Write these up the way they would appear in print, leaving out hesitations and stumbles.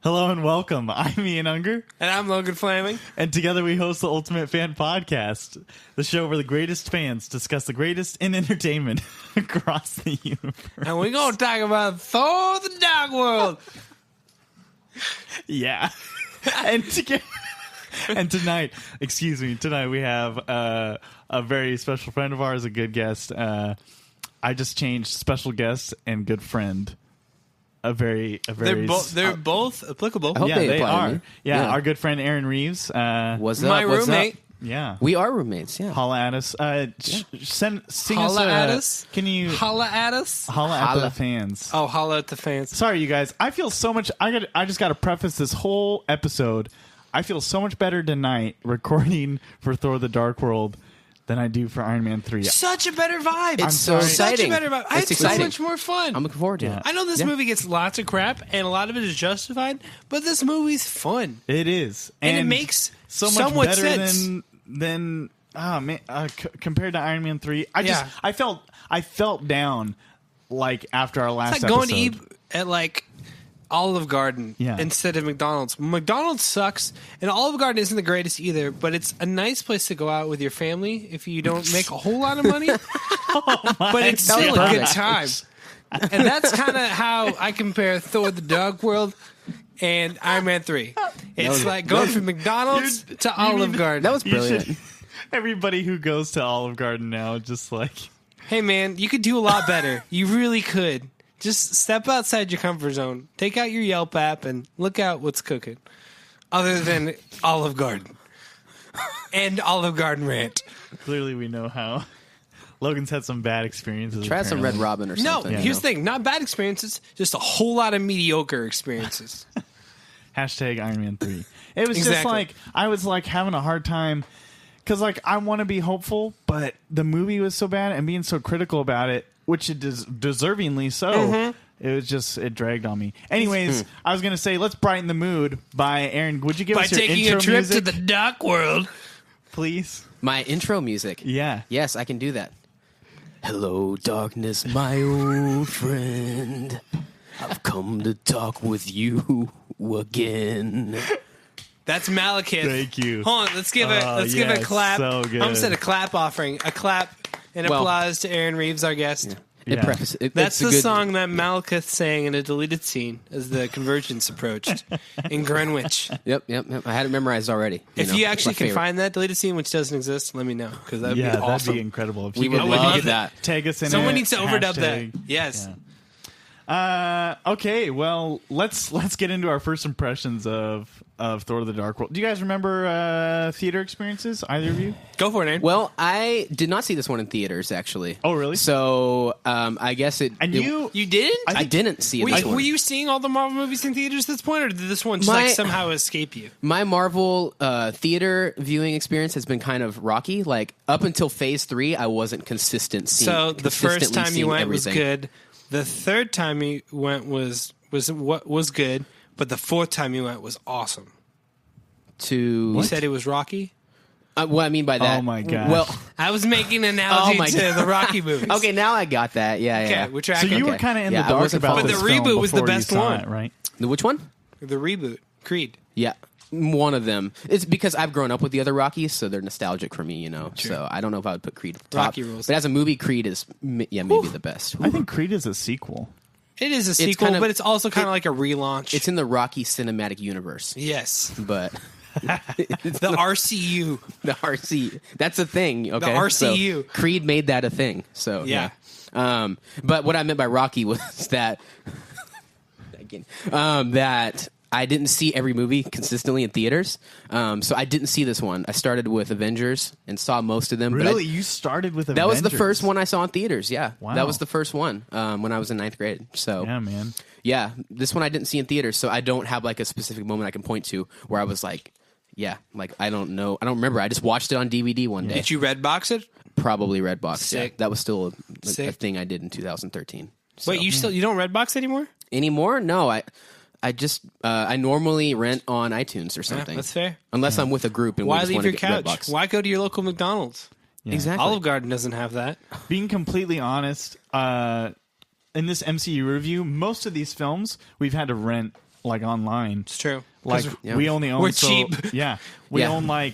Hello and welcome. I'm Ian Unger. And I'm Logan Flaming. And together we host the Ultimate Fan Podcast, the show where the greatest fans discuss the greatest in entertainment across the universe. And we're going to talk about Thor the Dark World. Yeah. And tonight we have a very special friend of ours, a good guest. I just changed special guest and good friend. They're both applicable. Yeah, they are. Yeah, our good friend Aaron Reeves. What's up? My roommate. Yeah, we are roommates. Yeah, holla at us. Sing holla us. At us. Can you holla at us? Holla at the fans. Oh, holla at the fans. Sorry, you guys. I feel so much. I just got to preface this whole episode. I feel so much better tonight recording for Thor: The Dark World than I do for Iron Man 3. Such a better vibe. It's so exciting. Such a better vibe. I had so much more fun. I'm looking forward to it. I know this movie gets lots of crap, and a lot of it is justified, but this movie's fun. It is. And it makes so much better sense. than compared to Iron Man 3. I felt down like after our last it's like episode. Going to eat at like Olive Garden instead of McDonald's. McDonald's sucks, and Olive Garden isn't the greatest either, but it's a nice place to go out with your family if you don't make a whole lot of money. But it's still a good time. And that's kind of how I compare Thor: The Dark World and Iron Man 3. It's like going from McDonald's to Olive Garden. That was brilliant. Everybody who goes to Olive Garden now just like... Hey, man, you could do a lot better. You really could. Just step outside your comfort zone. Take out your Yelp app and look out what's cooking. Other than Olive Garden. And Olive Garden rant. Clearly we know how. Logan's had some bad experiences. Try some Red Robin or something. No, here's the thing. Not bad experiences. Just a whole lot of mediocre experiences. Hashtag Iron Man 3. It was just like, I was like having a hard time. Because like I want to be hopeful, but the movie was so bad and being so critical about it, which it is deservingly so. Mm-hmm. It was just, it dragged on me. Anyways, I was going to say, let's brighten the mood by Aaron. Would you give us your intro music? By taking a trip to the Dark World. Please. My intro music. Yeah. Yes, I can do that. Hello, darkness, my old friend. I've come to talk with you again. That's Malekith. Thank you. Hold on, let's give it a clap. So good. I'm going to set a clap offering. A clap and applause to Aaron Reeves, our guest. Yeah. That's the song that Malekith sang in a deleted scene as the Convergence approached in Greenwich. Yep. I had it memorized already. If you actually can find that deleted scene, which doesn't exist, let me know, because that'd be awesome. That'd be incredible. If we would love that. Tag us in. Someone needs to overdub that. Yes. Yeah. Okay. Well, let's get into our first impressions of Thor: The Dark World. Do you guys remember theater experiences? Either of you? Go for it, Aaron. Well, I did not see this one in theaters, actually. Oh, really? So I guess it. And you didn't? I didn't see it. Were you seeing all the Marvel movies in theaters at this point, or did this one just somehow escape you? My Marvel theater viewing experience has been kind of rocky. Like up until Phase 3, I wasn't consistent. So the first time you went was good. The third time you went was good, but the fourth time you went was awesome. You said it was Rocky? What I mean by that? Oh my god! Well, I was making an analogy to the Rocky movies. Okay, now I got that. Yeah. We're tracking. So you were kind of in the dark about but this the reboot film was the before best you saw one, it, right? Which one? The reboot, Creed. Yeah. One of them. It's because I've grown up with the other Rockies, so they're nostalgic for me, you know. True. So I don't know if I would put Creed at the top. Rocky rules. But as a movie, Creed is maybe the best. I think Creed is a sequel. It is a sequel, but it's also kind of like a relaunch. It's in the Rocky cinematic universe. Yes. But the RCU. The RC. That's a thing, okay? The RCU. So Creed made that a thing. So yeah. But what I meant by Rocky was that that I didn't see every movie consistently in theaters. So I didn't see this one. I started with Avengers and saw most of them. Really? You started with Avengers? That was the first one I saw in theaters, yeah. Wow. That was the first one when I was in 9th grade. So yeah, man. Yeah, this one I didn't see in theaters, so I don't have like a specific moment I can point to where I was like, yeah, like I don't know. I don't remember. I just watched it on DVD one day. Did you Redbox it? Probably Redbox. Sick. Yeah. That was still a thing I did in 2013. So. Wait, you don't Redbox anymore? Anymore? No, I just I normally rent on iTunes or something. That's fair. Unless I'm with a group and why we just leave want your to couch? get Redbox. Why go to your local McDonald's? Yeah. Exactly. Olive Garden doesn't have that. Being completely honest, in this MCU review, most of these films we've had to rent like online. It's true. Like we only own. We're cheap. Yeah, we own like.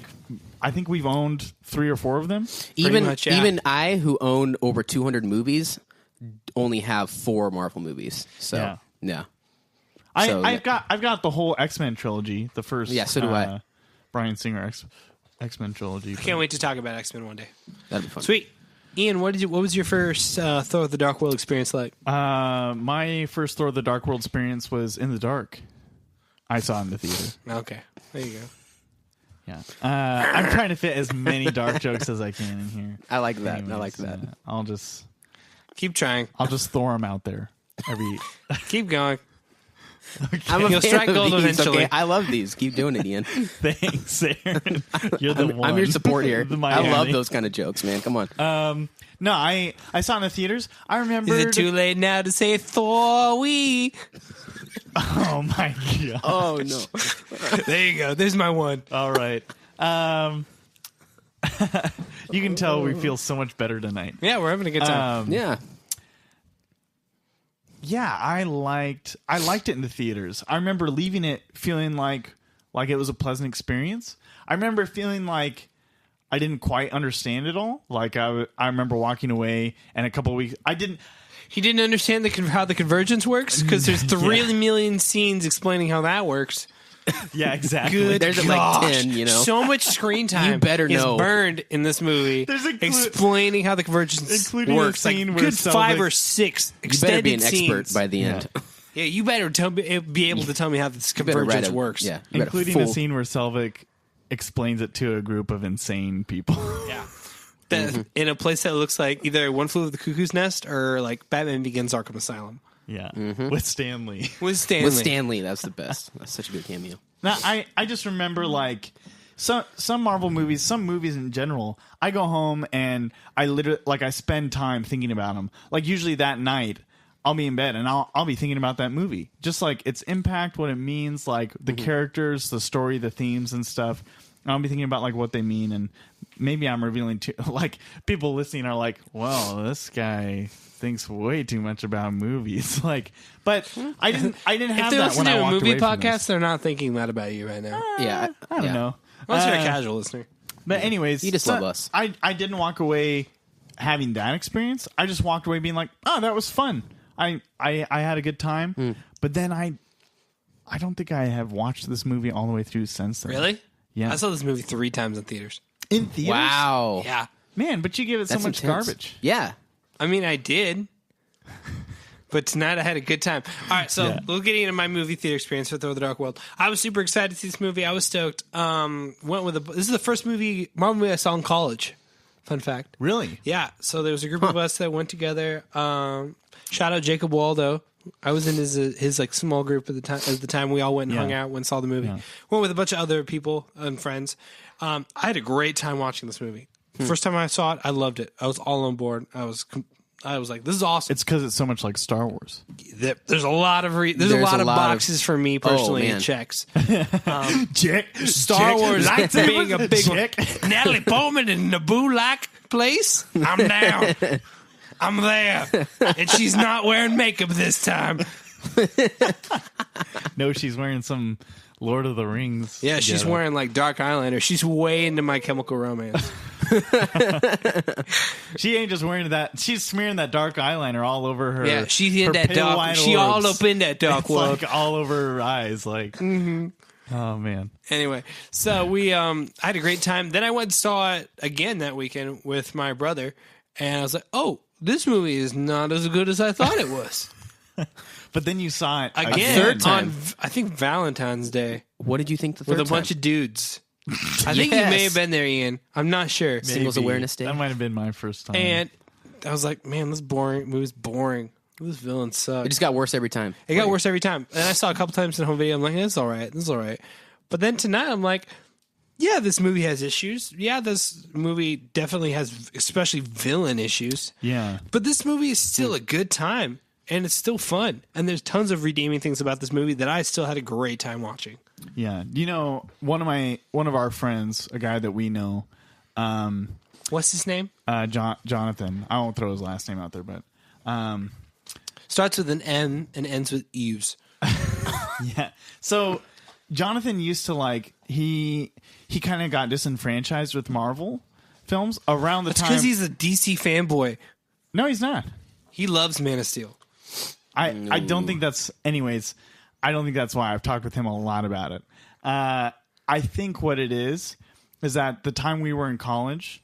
I think we've owned 3 or 4 of them. Even I, who own over 200 movies, only have 4 Marvel movies. So yeah. I've got the whole X-Men trilogy. The first. Yeah, so do I. Brian Singer X-Men trilogy. I can't wait to talk about X-Men one day. That'd be fun. Sweet. Ian, what was your first Thor: The Dark World experience like? My first Thor: The Dark World experience was in the dark. I saw it in the theater. Okay, there you go. Yeah, I'm trying to fit as many dark jokes as I can in here. I like that. Anyways, I like that. I'll just keep trying. I'll just throw them out there. Keep going. Okay. You'll strike gold eventually. Okay. I love these. Keep doing it, Ian. Thanks, Aaron. You're the one. I'm your support here. I love those kind of jokes, man. Come on. No, I saw it in the theaters. I remember. Is it too late now to say Thor? Oh my god! Oh no! There you go. There's my one. All right. You can tell we feel so much better tonight. Yeah, we're having a good time. Yeah. Yeah, I liked it in the theaters. I remember leaving it feeling like it was a pleasant experience. I remember feeling like I didn't quite understand it all. Like I remember walking away and a couple of weeks He didn't understand how the convergence works because there's 3 million scenes explaining how that works. Yeah, exactly. Good There's gosh. like 10, you know. So much screen time You better is know. burned in this movie explaining how the convergence works. Like good 5 or 6 extended You better be an scenes. expert by the end. Yeah, you better be able to tell me how this convergence works. Yeah, including the scene where Selvig explains it to a group of insane people. Yeah. In a place that looks like either One Flew Over the Cuckoo's Nest or like Batman Begins Arkham Asylum. Yeah, with Stan Lee. With Stan Lee, that's the best. That's such a good cameo. Now, I just remember like some Marvel movies, some movies in general. I go home and I literally I spend time thinking about them. Like usually that night, I'll be in bed and I'll be thinking about that movie, just like its impact, what it means, like the characters, the story, the themes and stuff. I'll be thinking about like what they mean, and maybe I'm revealing too. Like people listening are like, "Well, this guy thinks way too much about movies." Like, but I didn't have that when I walked away from this. If they're listening to a movie podcast, they're not thinking that about you right now. I don't know. Unless you're a casual listener. But anyways, you just love us. I didn't walk away having that experience. I just walked away being like, "Oh, that was fun. I had a good time." But then I don't think I have watched this movie all the way through since then. Really? Yeah. I saw this movie 3 times in theaters. In theaters? Wow. Yeah. Man, but you give it so much garbage. Yeah. I mean, I did. But tonight I had a good time. All right, so we'll get into my movie theater experience for Thor: The Dark World. I was super excited to see this movie. I was stoked. This is the first Marvel movie I saw in college. Fun fact. Really? Yeah. So there was a group of us that went together. Shout out Jacob Waldo. I was in his like small group at the time. We all went and hung out, went and saw the movie. Yeah. Went with a bunch of other people and friends. I had a great time watching this movie. First time I saw it, I loved it. I was all on board. I was like, this is awesome. It's because it's so much like Star Wars. There's a lot of boxes for me personally. It checks. Star Wars being a big one. Natalie Portman in Naboo-like place. I'm down. I'm there. And she's not wearing makeup this time. No, she's wearing some Lord of the Rings. Yeah, she's wearing like dark eyeliner. She's way into My Chemical Romance. She ain't just wearing that. She's smearing that dark eyeliner all over her. Yeah, she's in that dark. She all up in that dark world. Like all over her eyes. Like, oh man. Anyway, so we I had a great time. Then I went and saw it again that weekend with my brother, and I was like, oh, this movie is not as good as I thought it was. But then you saw it again third time. On I think Valentine's Day. What did you think the third time? With a bunch of dudes. I think you may have been there, Ian. I'm not sure. Maybe. Singles Awareness Day. That might have been my first time. And I was like, man, this movie's boring. This villain sucks. It just got worse every time. It got worse every time. And I saw a couple times in home video. I'm like, this is all right. But then tonight, I'm like, yeah, this movie has issues. Yeah, this movie definitely has, especially villain issues. Yeah. But this movie is still a good time. And it's still fun. And there's tons of redeeming things about this movie that I still had a great time watching. Yeah. You know, one of our friends, a guy that we know. What's his name? Jonathan. I won't throw his last name out there, but. Starts with an N and ends with Eves. Yeah. So Jonathan used to like he kind of got disenfranchised with Marvel films around the time. Because he's a DC fanboy. No, he's not. He loves Man of Steel. I don't think that's. Anyways, I don't think that's why. I've talked with him a lot about it. I think what it is that the time we were in college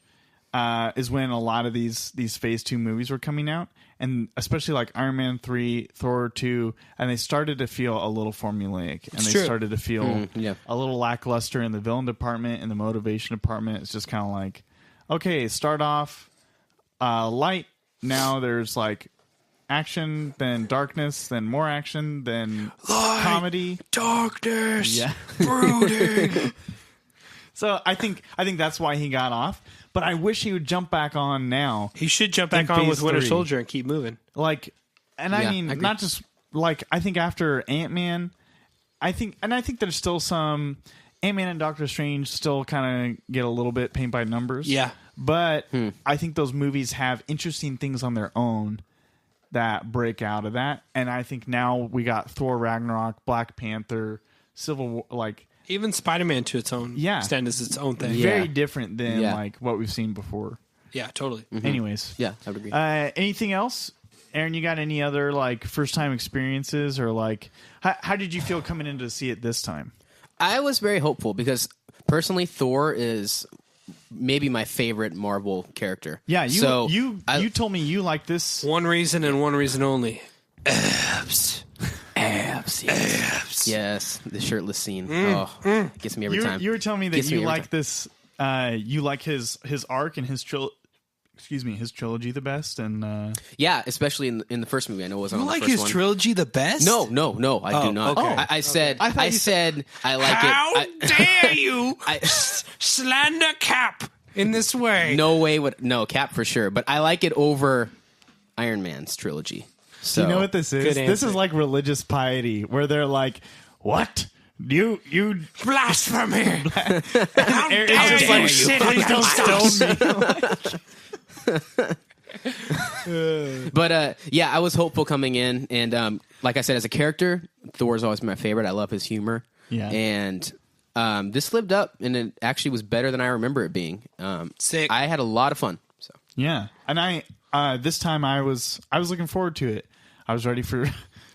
is when a lot of these Phase 2 movies were coming out, and especially like Iron Man 3, Thor 2, and they started to feel a little formulaic, and they started to feel a little lackluster in the villain department and the motivation department. It's just kind of like, okay, start off light. Now there's like action, then darkness, then more action, then comedy, darkness, brooding. So I think that's why he got off. But I wish he would jump back on now. He should jump back on with Winter Soldier and keep moving. Like, and I mean, not just like I think after Ant-Man, I think there's still some Ant-Man and Doctor Strange still kind of get a little bit paint by numbers. Yeah, but I think those movies have interesting things on their own that break out of that. And I think now we got Thor Ragnarok, Black Panther, Civil War, like even Spider-Man to its own extent is its own thing. Very different than like what we've seen before. Yeah, totally. Mm-hmm. Anyways, yeah, I would agree. Anything else, Aaron? You got any other like first time experiences, or like how did you feel coming in to see it this time? I was very hopeful because personally, Thor is maybe my favorite Marvel character. Yeah, you told me you like this. One reason and one reason only. Abs. Yes, the shirtless scene. Gets me every time. You were telling me that you like this. You like his arc and his trilogy the best, and yeah, especially in the first movie. I know it wasn't. You on like the first his one. trilogy the best? No, I do not. Okay. I said I like How it. dare you slander Cap in this way? No Cap for sure, but I like it over Iron Man's trilogy. So you know what this is? This is like religious piety, where they're like, "What? You blasphemy! How dare you you sit please don't stone me." But yeah, I was hopeful coming in, and like I said, as a character, Thor's always been my favorite. I love his humor. Yeah, and this lived up, and it actually was better than I remember it being. Sick. I had a lot of fun. So yeah, and I this time I was looking forward to it. I was ready for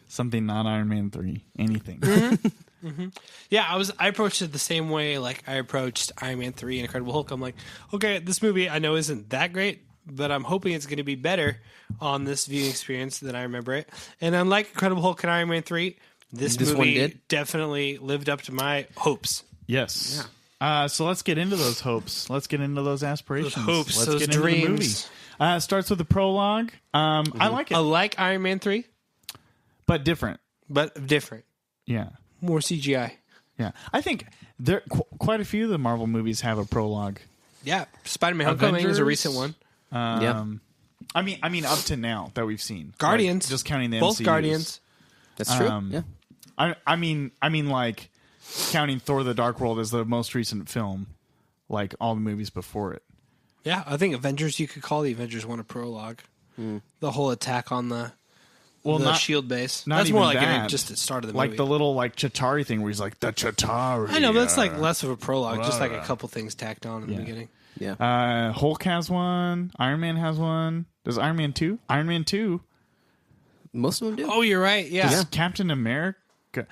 something not Iron Man 3, anything. Mm-hmm. Mm-hmm. Yeah, I approached it the same way like I approached Iron Man 3 and Incredible Hulk. I'm like, okay, this movie I know isn't that great, but I'm hoping it's going to be better on this viewing experience than I remember it. And unlike Incredible Hulk and Iron Man 3, this movie definitely lived up to my hopes. Yes. Yeah. So let's get into those hopes. Let's get into those aspirations. Those hopes, let's those get dreams. Into the movie. Starts with the prologue. I like it. I like Iron Man 3. But different. Yeah. More CGI. Yeah. I think there quite a few of the Marvel movies have a prologue. Yeah. Spider-Man Homecoming is a recent one. I mean up to now that we've seen. Guardians. Like, just counting the Both MCUs. Guardians. That's true. Yeah. I mean like counting Thor the Dark World as the most recent film, like all the movies before it. Yeah, I think Avengers, you could call the Avengers one a prologue. The whole attack on the shield base. That's more like just the start of the movie. Like the little like Chitauri thing where he's like, the Chitauri. I know, but it's like less of a prologue, just like a couple things tacked on in the beginning. Yeah. Hulk has one. Iron Man has one. Does Iron Man 2? Iron Man 2. Most of them do. Oh, you're right. Yeah. Does Captain America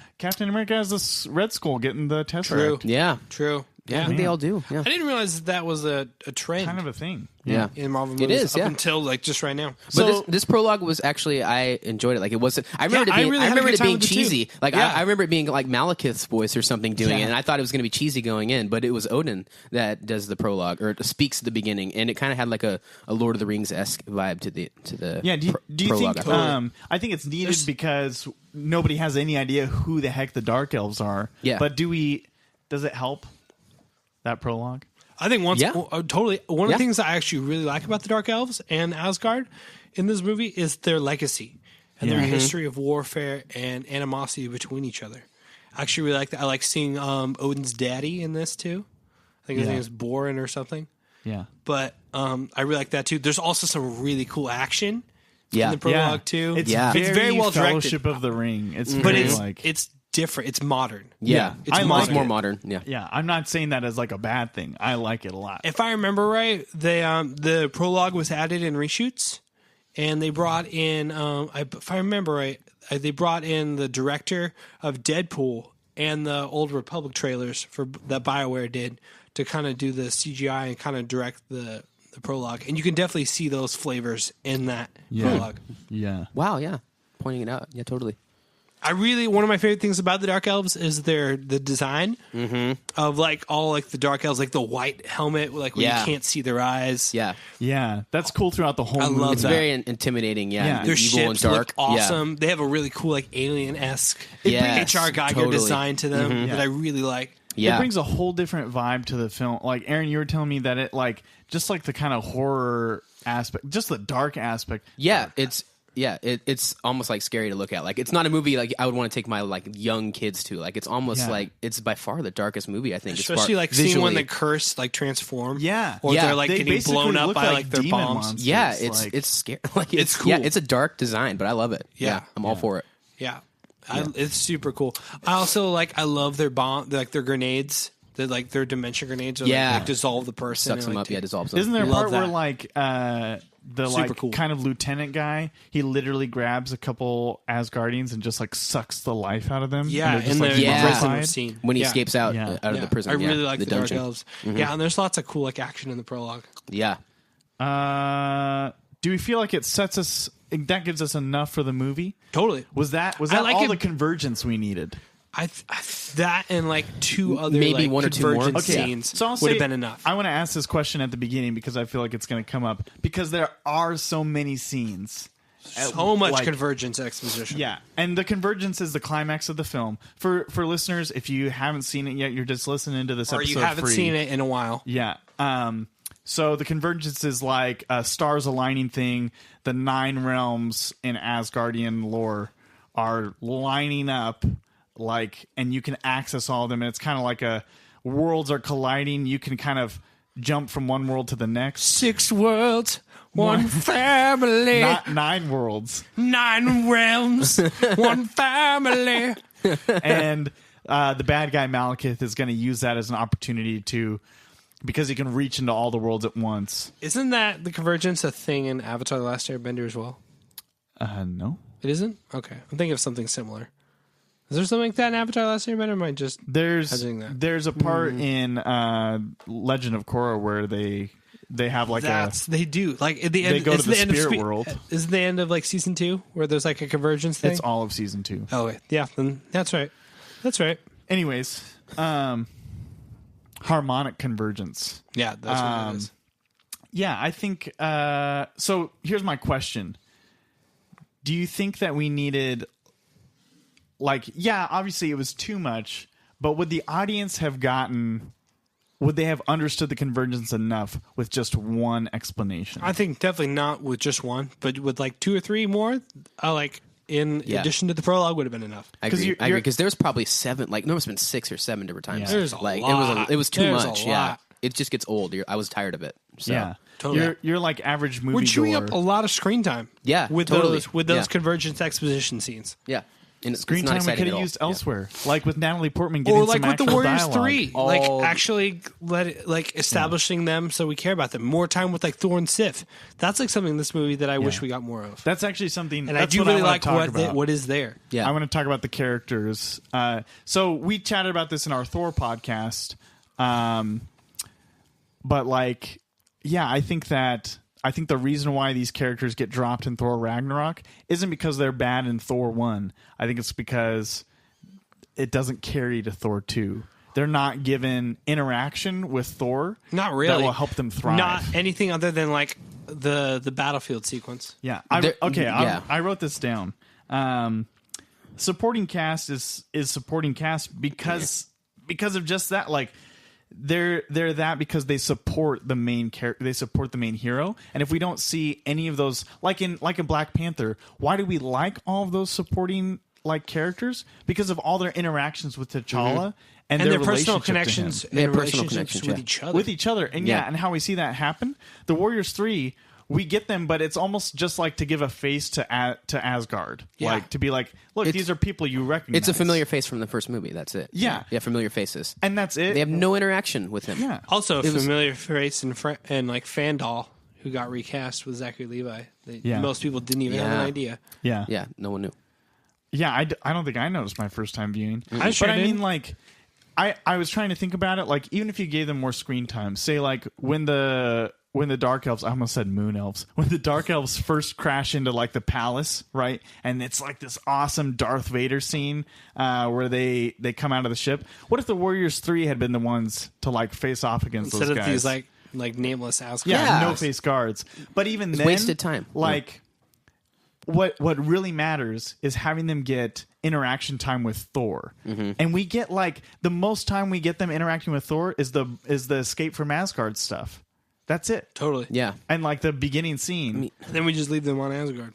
has this Red Skull getting the Tesseract. True. Yeah. True. Yeah, I think they all do. Yeah. I didn't realize that was a trend. Kind of a thing. Yeah. In Marvel movies. It is, up until like just right now. But So this prologue was actually, I enjoyed it. Like it wasn't. I remember it being cheesy. Like I remember it being like Malekith's voice or something doing it, and I thought it was going to be cheesy going in, but it was Odin that does the prologue or speaks at the beginning, and it kind of had like a Lord of the Rings esque vibe to the yeah. Do you prologue, think? I think it's needed because nobody has any idea who the heck the Dark Elves are. Yeah. But does it help that prologue? I think totally. One of the things I actually really like about the Dark Elves and Asgard in this movie is their legacy and their history of warfare and animosity between each other. I actually really like that. I like seeing Odin's daddy in this too. I think his name is Borin or something. Yeah. But I really like that too. There's also some really cool action in the prologue too. It's very well directed. Fellowship of the Ring. It's but very it's different. It's modern. Yeah, it's more modern. Yeah, yeah. I'm not saying that as like a bad thing. I like it a lot. If I remember right, the prologue was added in reshoots, and they brought in. If I remember right, they brought in the director of Deadpool and the Old Republic trailers that BioWare did to kind of do the CGI and kind of direct the prologue, and you can definitely see those flavors in that prologue. Yeah. Wow. Yeah. Pointing it out. Yeah. Totally. One of my favorite things about the Dark Elves is the design of like all like the Dark Elves, like the white helmet, like where you can't see their eyes. Yeah. Yeah. That's cool throughout the whole movie. Love it's that. very intimidating. Yeah. Their evil ships and dark. look awesome. Yeah. They have a really cool like alien-esque Yes, H.R. Geiger totally. design to them that I really like. Yeah. It brings a whole different vibe to the film. Like Aaron, you were telling me that it like just like the kind of horror aspect, just the dark aspect. Yeah, it's almost like scary to look at. Like it's not a movie like I would want to take my like young kids to. Like it's almost like it's by far the darkest movie I think. Especially like visually. seeing when the curse like transform. Yeah. Or they're like They getting basically blown up look by like their demon bombs. monsters. Yeah, Like- it's scary. Like It's cool. Yeah, it's a dark design, but I love it. Yeah. I'm all for it. Yeah. It's super cool. I also I love their their grenades. They're like their dimension grenades are like dissolve the person. Sucks them like, up, dissolves them. Isn't there a Love part where that. like the Super like cool. kind of lieutenant guy, he literally grabs a couple Asgardians and just like sucks the life out of them? Yeah, and they're just, in the like, prison mummified? scene. When he Yeah. escapes out Yeah. out of the prison. I really yeah, like the Dark Elves. Yeah, and there's lots of cool like action in the prologue. Yeah. Do we feel like it sets us? That gives us enough for the movie? Totally. Was that like all it- the convergence we needed? That and like two other Maybe like, one or two more. convergence Okay, scenes so I'll would say- have been enough. I want to ask this question at the beginning because I feel like it's going to come up because there are so many scenes. So much like- convergence exposition. Yeah, and the convergence is the climax of the film. For listeners, if you haven't seen it yet, you're just listening to this Or episode you haven't free. seen it in a while. Yeah. So the convergence is like a stars aligning thing. The 9 realms in Asgardian lore are lining up, like, and you can access all of them. And it's kind of like worlds are colliding. You can kind of jump from one world to the next. 6 worlds, one family, Not 9 worlds. 9 realms, one family. And the bad guy Malekith is going to use that as an opportunity because he can reach into all the worlds at once. Isn't that the convergence a thing in Avatar: The Last Airbender as well? No. It isn't? Okay. I'm thinking of something similar. Is there something like that in Avatar: The Last Airbender? Or am I just hedging that? There's a part in Legend of Korra where they have like they do like at the end. they go to isn't the end of spirit world. Is the end of like season 2 where there's like a convergence thing? It's all of season 2. Oh wait, yeah, then that's right. That's right. Anyways, harmonic convergence. Yeah, that's what it is. Yeah, I think so. Here's my question: do you think that we needed, like, yeah, obviously it was too much, but would the audience have would they have understood the convergence enough with just one explanation? I think definitely not with just one, but with like 2 or 3 more, in addition to the prologue would have been enough. I agree because there was probably 7, like there must have been 6 or 7 different times. Yeah. There's a like lot. it was too There's a much. lot. Yeah, it just gets old. I was tired of it. So. Yeah, Totally. You're like average movie. We're chewing up a lot of screen time. Yeah, with totally. those Yeah. convergence exposition scenes. Yeah. And Screen it's not time we exciting could at have all. used elsewhere, like with Natalie Portman getting Or like some with the actual Warriors dialogue. 3, like actually establishing them so we care about them. More time with like Thor and Sif. That's like something in this movie that I wish we got more of. That's actually something, And that's I do what really wanna like talk about. what is there. Yeah. I want to talk about the characters. So we chatted about this in our Thor podcast, but like, yeah, I think the reason why these characters get dropped in Thor Ragnarok isn't because they're bad in Thor 1. I think it's because it doesn't carry to Thor 2. They're not given interaction with Thor. Not really. That will help them thrive. Not anything other than like the battlefield sequence. Yeah. Yeah. I wrote this down. Supporting cast is supporting cast because of just that. Like, they're that because they support the main character, they support the main hero. And if we don't see any of those, like in Black Panther, why do we like all of those supporting like characters? Because of all their interactions with T'Challa and And their their personal relationship to him. connections They have and personal relationships connections, with each other. And and how we see that happen. The Warriors 3, we get them, but it's almost just like to give a face to Asgard, like to be like, look, these are people you recognize. It's a familiar face from the first movie. That's it. Yeah, familiar faces, and that's it. They have no interaction with him. Yeah, also a familiar face and like Fandal, who got recast with Zachary Levi. Most people didn't even have an idea. Yeah, no one knew. Yeah, I don't think I noticed my first time viewing. I sure did. I mean, like, I was trying to think about it. Like, even if you gave them more screen time, say, like, when the Dark Elves, I almost said Moon Elves, when the Dark Elves first crash into, like, the palace, right? And it's, like, this awesome Darth Vader scene where they come out of the ship. What if the Warriors 3 had been the ones to, like, face off against those guys? Instead of these, like nameless Asgard. Yeah, no-face guards. But even then, wasted time. Like... What really matters is having them get interaction time with Thor, and we get like the most time we get them interacting with Thor is the escape from Asgard stuff. That's it. Totally. Yeah, and like the beginning scene. Then we just leave them on Asgard.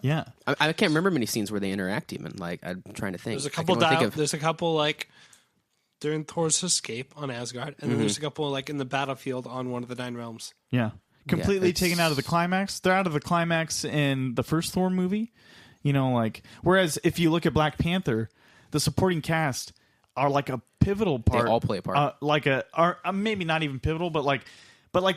Yeah, I can't remember many scenes where they interact. Even like I'm trying to think. There's a couple like during Thor's escape on Asgard, and then there's a couple like in the battlefield on one of the 9 realms. Yeah. Completely taken out of the climax. They're out of the climax in the first Thor movie. You know, like, whereas if you look at Black Panther, the supporting cast are like a pivotal part. They all play a part. Maybe not even pivotal, but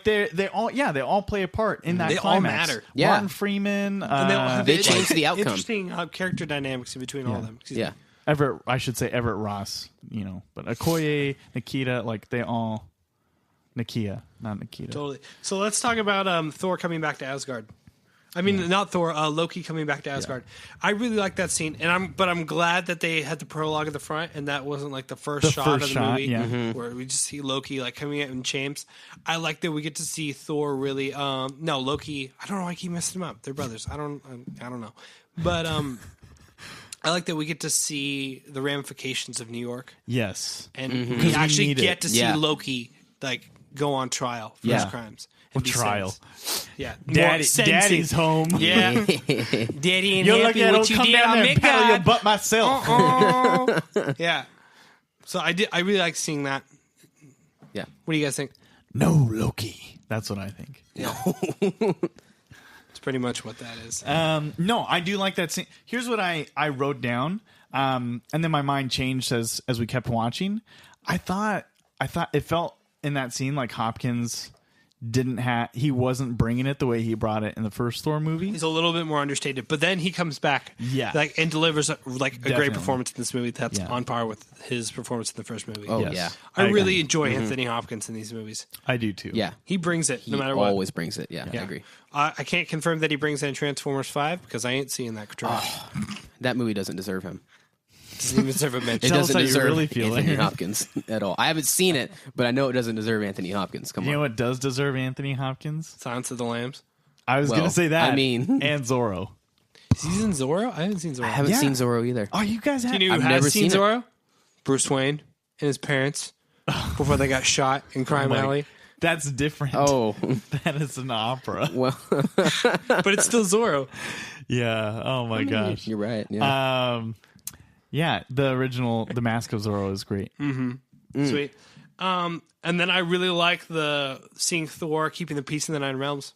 they all play a part in that they climax. All matter. Yeah. Martin Freeman. They change the outcome. Interesting character dynamics in between all of them. Yeah. Everett Ross, you know, but Okoye, Nikita, like they all... Nakia, not Nikita. Totally. So let's talk about Thor coming back to Asgard. I mean, not Thor, Loki coming back to Asgard. Yeah. I really like that scene, but I'm glad that they had the prologue at the front, and that wasn't like the first shot of the movie where we just see Loki like coming out in chains. I like that we get to see Thor really. Loki. I don't know why I keep messing him up. They're brothers. I don't know, but I like that we get to see the ramifications of New York. Yes, and we actually get to see Loki like go on trial for his crimes. Trial. Yeah. Daddy's home. Yeah. Daddy ain't you're happy what you did. I'll make paddle your butt myself. Yeah. So I really like seeing that. Yeah. What do you guys think? No, Loki. That's what I think. Yeah. It's pretty much what that is. No, I do like that scene. Here's what I wrote down. And then my mind changed as we kept watching. I thought it felt in that scene like Hopkins he wasn't bringing it the way he brought it in the first Thor movie. He's a little bit more understated, but then he comes back, and delivers a great performance in this movie that's on par with his performance in the first movie. Oh yeah, I really enjoy Anthony Hopkins in these movies. I do too. Yeah, he brings it no matter what. He always brings it. Yeah, I agree. I can't confirm that he brings it in Transformers 5 because I ain't seeing that trash. That movie doesn't deserve him. Doesn't even deserve a mention. It doesn't deserve really feel Anthony Hopkins at all. I haven't seen it, but I know it doesn't deserve Anthony Hopkins. Come on. You know what does deserve Anthony Hopkins? Silence of the Lambs. I was going to say that. I mean... and Zorro. Is he in Zorro? I haven't seen Zorro. I haven't seen Zorro either. Oh, you guys have? Do you know who has seen Zorro? Bruce Wayne and his parents before they got shot in Crime Alley. That's different. Oh. That is an opera. Well, but it's still Zorro. Yeah. Oh, my gosh. You're right. Yeah. Yeah, the original The Mask of Zorro is great. Sweet. And then I really like seeing Thor keeping the peace in the 9 realms.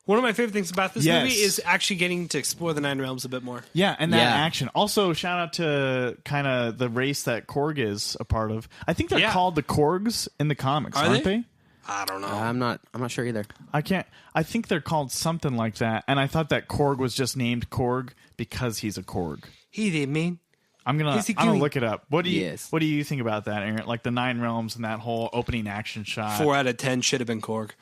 One of my favorite things about this movie is actually getting to explore the 9 realms a bit more. Yeah, and that action. Also, shout out to kind of the race that Korg is a part of. I think they're called the Korgs in the comics, aren't they? I don't know. I'm not sure either. I think they're called something like that. And I thought that Korg was just named Korg because he's a Korg. He did, man. I'm gonna look it up. What do you think about that, Aaron? Like the 9 realms and that whole opening action shot. 4 out of 10 should have been Korg.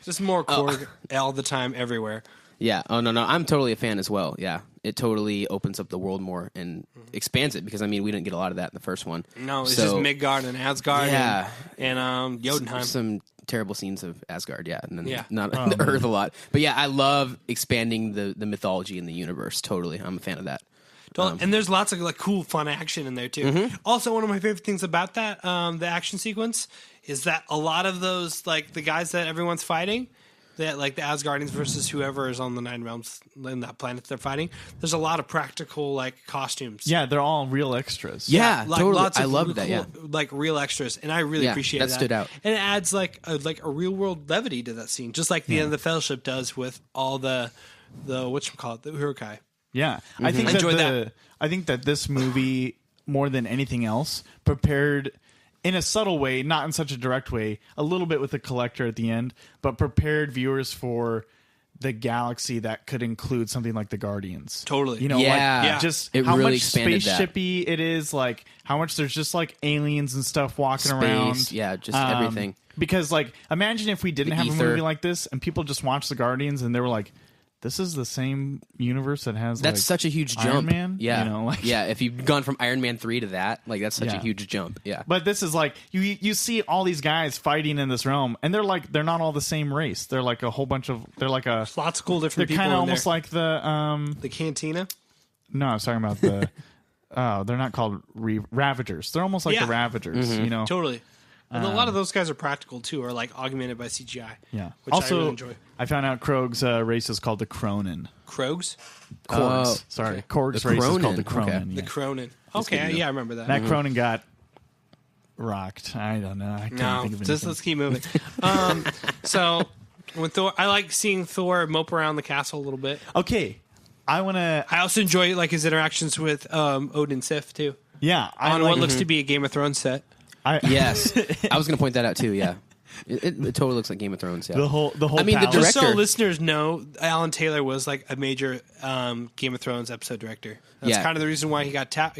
Just more Korg all the time, everywhere. Yeah. Oh no, I'm totally a fan as well. Yeah, it totally opens up the world more and expands it because I mean we didn't get a lot of that in the first one. No, it's just Midgard and Asgard and Jotunheim. Some terrible scenes of Asgard, and then not the Earth a lot. But yeah, I love expanding the mythology in the universe. Totally, I'm a fan of that. And there's lots of like cool, fun action in there too. Also, one of my favorite things about that, the action sequence, is that a lot of those like the guys that everyone's fighting, like the Asgardians versus whoever is on the Nine Realms in that planet they're fighting. There's a lot of practical like costumes. Yeah, they're all real extras. Yeah, like, totally. Lots of I love cool, that. Yeah, like real extras, and I really appreciate that. That stood out, and it adds like a real world levity to that scene, just like the end of the Fellowship does with all the whatchamacallit, the Urukai. Yeah, I think I think that this movie, more than anything else, prepared in a subtle way, not in such a direct way, a little bit with the collector at the end, but prepared viewers for the galaxy that could include something like the Guardians. Totally. You know, just it how really much spaceshipy it is, like how much there's just like aliens and stuff walking around. Yeah, just everything. Because like imagine if we didn't have a movie like this and people just watched the Guardians and they were like, this is the same universe that has that's like such a huge Iron jump. Man? Yeah, you know, like, yeah. If you've gone from Iron Man 3 to that, like that's such a huge jump. Yeah, but this is like you see all these guys fighting in this realm, and they're not all the same race. They're like a whole bunch of There's lots of cool different people. They're kind of in almost there. like the Cantina. No, I was talking about the. Oh, they're not called Ravagers. They're almost like the Ravagers. You know, Totally. And a lot of those guys are practical too, or like augmented by CGI. Yeah. Which Also, I really enjoy. I found out Krog's race is called the Cronin. Krogs? Korg's. Sorry. Korg's race is called the Cronin. Okay. The Cronin. Okay, yeah, I remember that. That Cronin got rocked. I don't know. I can't think of anything. Let's keep moving. So, when Thor, I like seeing Thor mope around the castle a little bit. Okay. I also enjoy like his interactions with Odin and Sif too. Yeah. On what looks to be a Game of Thrones set. Yes, I was going to point that out too. Yeah, it totally looks like Game of Thrones. Yeah, the whole. I mean, the Just director. so listeners know, Alan Taylor was like a major Game of Thrones episode director. That's kind of the reason why he got tasked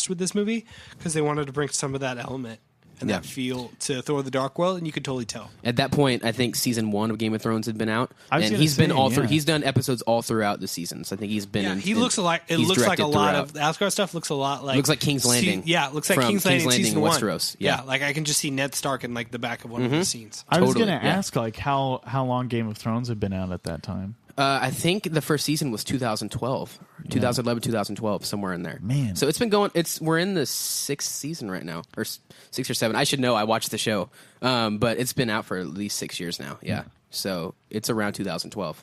with this movie, because they wanted to bring some of that element and that feel to Thor: The Dark World, and you could totally tell. At that point, I think season 1 of Game of Thrones had been out, and he's done episodes all throughout the seasons. I think he's been. Yeah, he looks like it looks like a lot of the Asgard stuff. Looks a lot like King's Landing. it looks like King's Landing in season Westeros. 1. Yeah, like I can just see Ned Stark in like the back of one of the scenes. I was going to ask like how long Game of Thrones had been out at that time. I think the first season was 2012, 2011, 2012, somewhere in there. Man, so it's been going. We're in the 6th season right now, or 6 or 7. I should know. I watched the show, but it's been out for at least 6 years now. Yeah, so it's around 2012.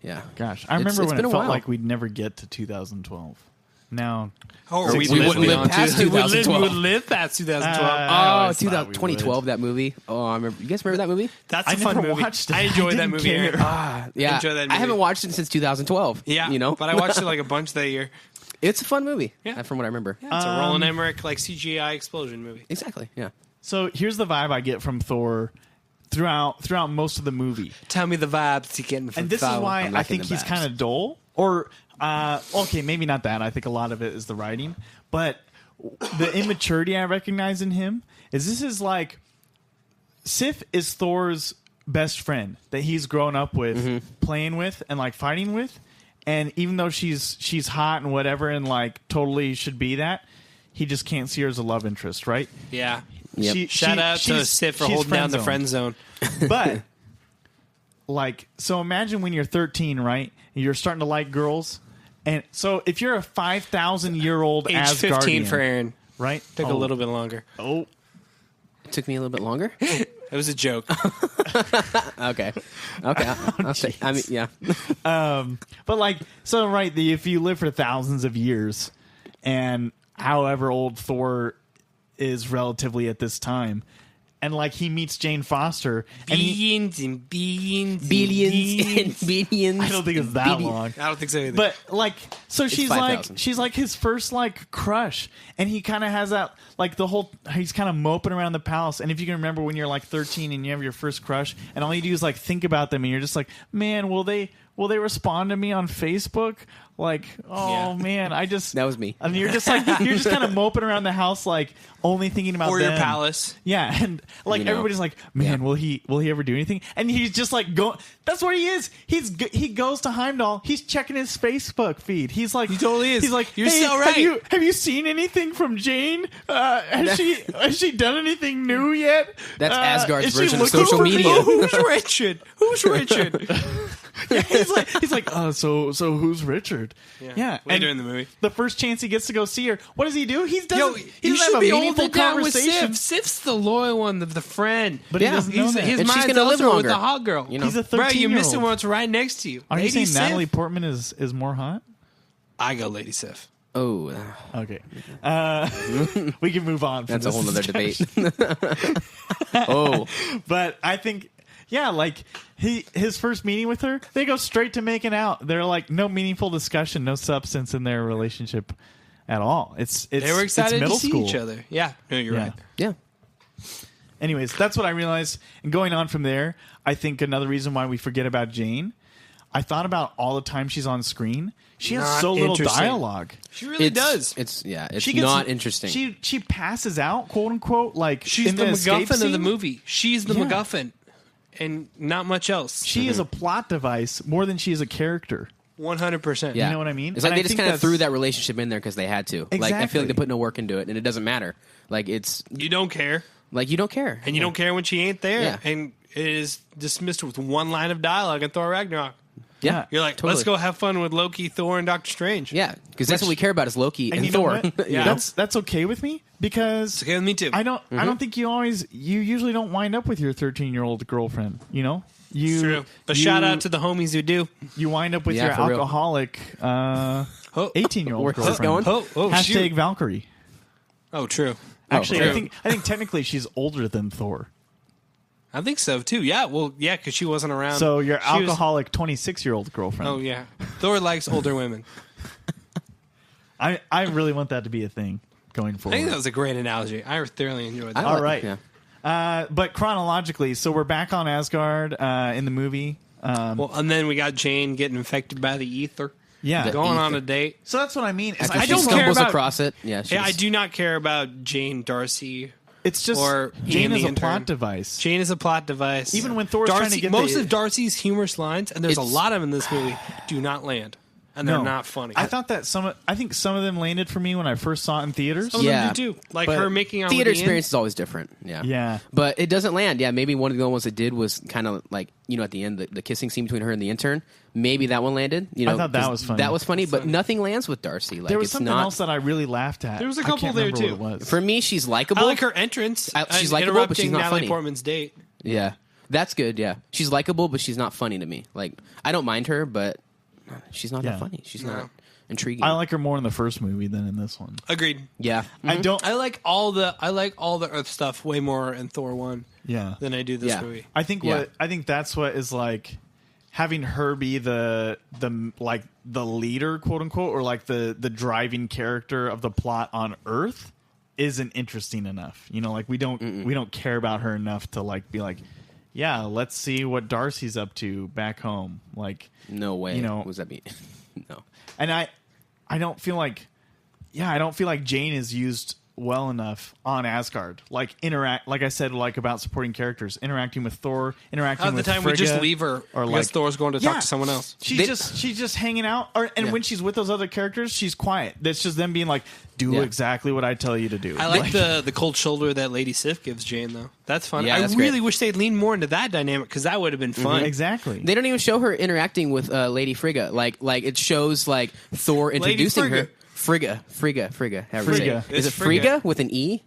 Yeah, gosh, I remember when it felt like we'd never get to 2012. Now, we wouldn't live past 2012. We would live past 2012. 2012, that movie. Oh, I remember. You guys remember that movie? That's a fun movie. I enjoyed that movie. Yeah, enjoy that movie. I haven't watched it since 2012. Yeah, you know, but I watched it like a bunch that year. It's a fun movie. Yeah, from what I remember. Yeah, it's a Roland Emmerich like CGI explosion movie. Exactly. Yeah. So here's the vibe I get from Thor throughout most of the movie. Tell me the vibes you're getting from Thor. And this is why I think he's kind of dull. Or okay, maybe not that. I think a lot of it is the writing, but the immaturity I recognize in him is this is like Sif is Thor's best friend that he's grown up with, playing with, and like fighting with. And even though she's hot and whatever, and like totally should be that, he just can't see her as a love interest, right? Yeah. Yep. Shout out to Sif for holding down the friend zone. But like, so imagine when you're 13, right? You're starting to like girls. And so if you're a 5,000-year-old age Asgardian, 15 for Aaron, right? Took a little bit longer. Oh, it took me a little bit longer. It was a joke. Okay. I'll say. I mean, yeah. but like, so right, if you live for thousands of years, and however old Thor is relatively at this time, and like he meets Jane Foster, and billions and billions. I don't think it's that long. I don't think so either. But like, so she's 5,000. she's like his first like crush, and he kind of has that like he's kind of moping around the palace. And if you can remember when you're like 13 and you have your first crush, and all you do is like think about them, and you're just like, man, will they respond to me on Facebook? Like, man, that was me. And you're just kind of moping around the house, like only thinking about or them. your palace. Yeah, and like everybody's like, man, will he ever do anything? And he's just like go. That's what he is. He goes to Heimdall. He's checking his Facebook feed. He's like, he totally is. He's like, you're so right. Have you seen anything from Jane? Has she done anything new yet? That's Asgard's is she version of looking social for media. me? Who's Richard? Who's Richard? He's he's like, so who's Richard? Yeah. Later in the movie, the first chance he gets to go see her, what does he do? He doesn't should have a be meaningful conversation. With Sif. Sif's the loyal one, the friend. But he doesn't know that. His and mind's she's gonna live elsewhere longer with the hot girl. You know? He's a 13-year-old. Bro, you're missing what's right next to you. Are you saying Sif? Natalie Portman is more hot? I go Lady Sif. Oh, okay. We can move on. That's a whole other debate. But I think, like his first meeting with her, they go straight to making out. They're like no meaningful discussion, no substance in their relationship at all. They were excited middle to see school. each other. Yeah, no, you're right. Yeah. Anyways, that's what I realized. And going on from there, I think another reason why we forget about Jane. I thought about all the time she's on screen. She has so little dialogue. She really does. It's not interesting. She passes out, quote unquote, like she's in the MacGuffin MacGuffin of the movie. She's the MacGuffin, and not much else. She is a plot device more than she is a character. 100%. You know what I mean? It's like they just kind of threw that relationship in there because they had to. Exactly. Like I feel like they put no work into it, and it doesn't matter. Like you don't care. Like you don't care, and you don't care when she ain't there, Yeah. and it is dismissed with one line of dialogue in Thor Ragnarok. Yeah, you're like, totally. Let's go have fun with Loki, Thor, and Doctor Strange. Yeah, because that's what we care about is Loki and you know Thor. Yeah, that's okay with me because it's okay with me too. I don't think you usually don't wind up with your 13-year-old girlfriend. You know, true. But shout out to the homies who do. You wind up with your alcoholic 18-year-old girlfriend. Hashtag Valkyrie. Oh, true. Actually, I think technically she's older than Thor. I think so too. Yeah, well, yeah, because she wasn't around. So your alcoholic 26-year-old girlfriend. Oh yeah, Thor likes older women. I really want that to be a thing going forward. I think that was a great analogy. I thoroughly enjoyed that. All right. Yeah. But chronologically, so we're back on Asgard in the movie. And then we got Jane getting infected by the ether. Yeah, going on a date. So that's what I mean. I don't care about across it. Yeah, I do not care about Jane, Darcy. It's just Jane is a plot device. Jane is a plot device. Even when Thor's trying to get most of Darcy's humorous lines, and there's a lot of them in this movie, do not land, and they're not funny. I thought that I think some of them landed for me when I first saw it in theaters. Some of them do too. Like her making out theater with experience is always different. Yeah, but it doesn't land. Yeah, maybe one of the only ones that did was kind of like at the end the kissing scene between her and the intern. Maybe that one landed. I thought that was funny. That was funny, but nothing lands with Darcy. Like, there was something else that I really laughed at. There was a couple there too. What it was. For me, she's likable. I like her entrance. She's likable, but she's not Natalie funny. Portman's date. Yeah, that's good. Yeah, she's likable, but she's not funny to me. Like I don't mind her, but she's not that funny. She's not intriguing. I like her more in the first movie than in this one. Agreed. Yeah, I like all the Earth stuff way more in Thor 1. Yeah. Than I do this movie. I think that's what is like having her be the leader, quote unquote, or like the driving character of the plot on Earth isn't interesting enough. Like we don't care about her enough to like be like, yeah, let's see what Darcy's up to back home. Like no way. What does that mean? No. And I don't feel like Jane is used well enough on Asgard. Like I said, like about supporting characters, interacting with Thor, interacting with Frigga. We just leave her or because Thor's going to talk to someone else. She's just hanging out, when she's with those other characters, she's quiet. That's just them being like, do exactly what I tell you to do. I like the cold shoulder that Lady Sif gives Jane, though. That's fun. Yeah, I really wish they'd lean more into that dynamic because that would have been fun. Mm-hmm. Exactly. They don't even show her interacting with Lady Frigga. Like it shows like Thor introducing her. Frigga. Is it Frigga with an E?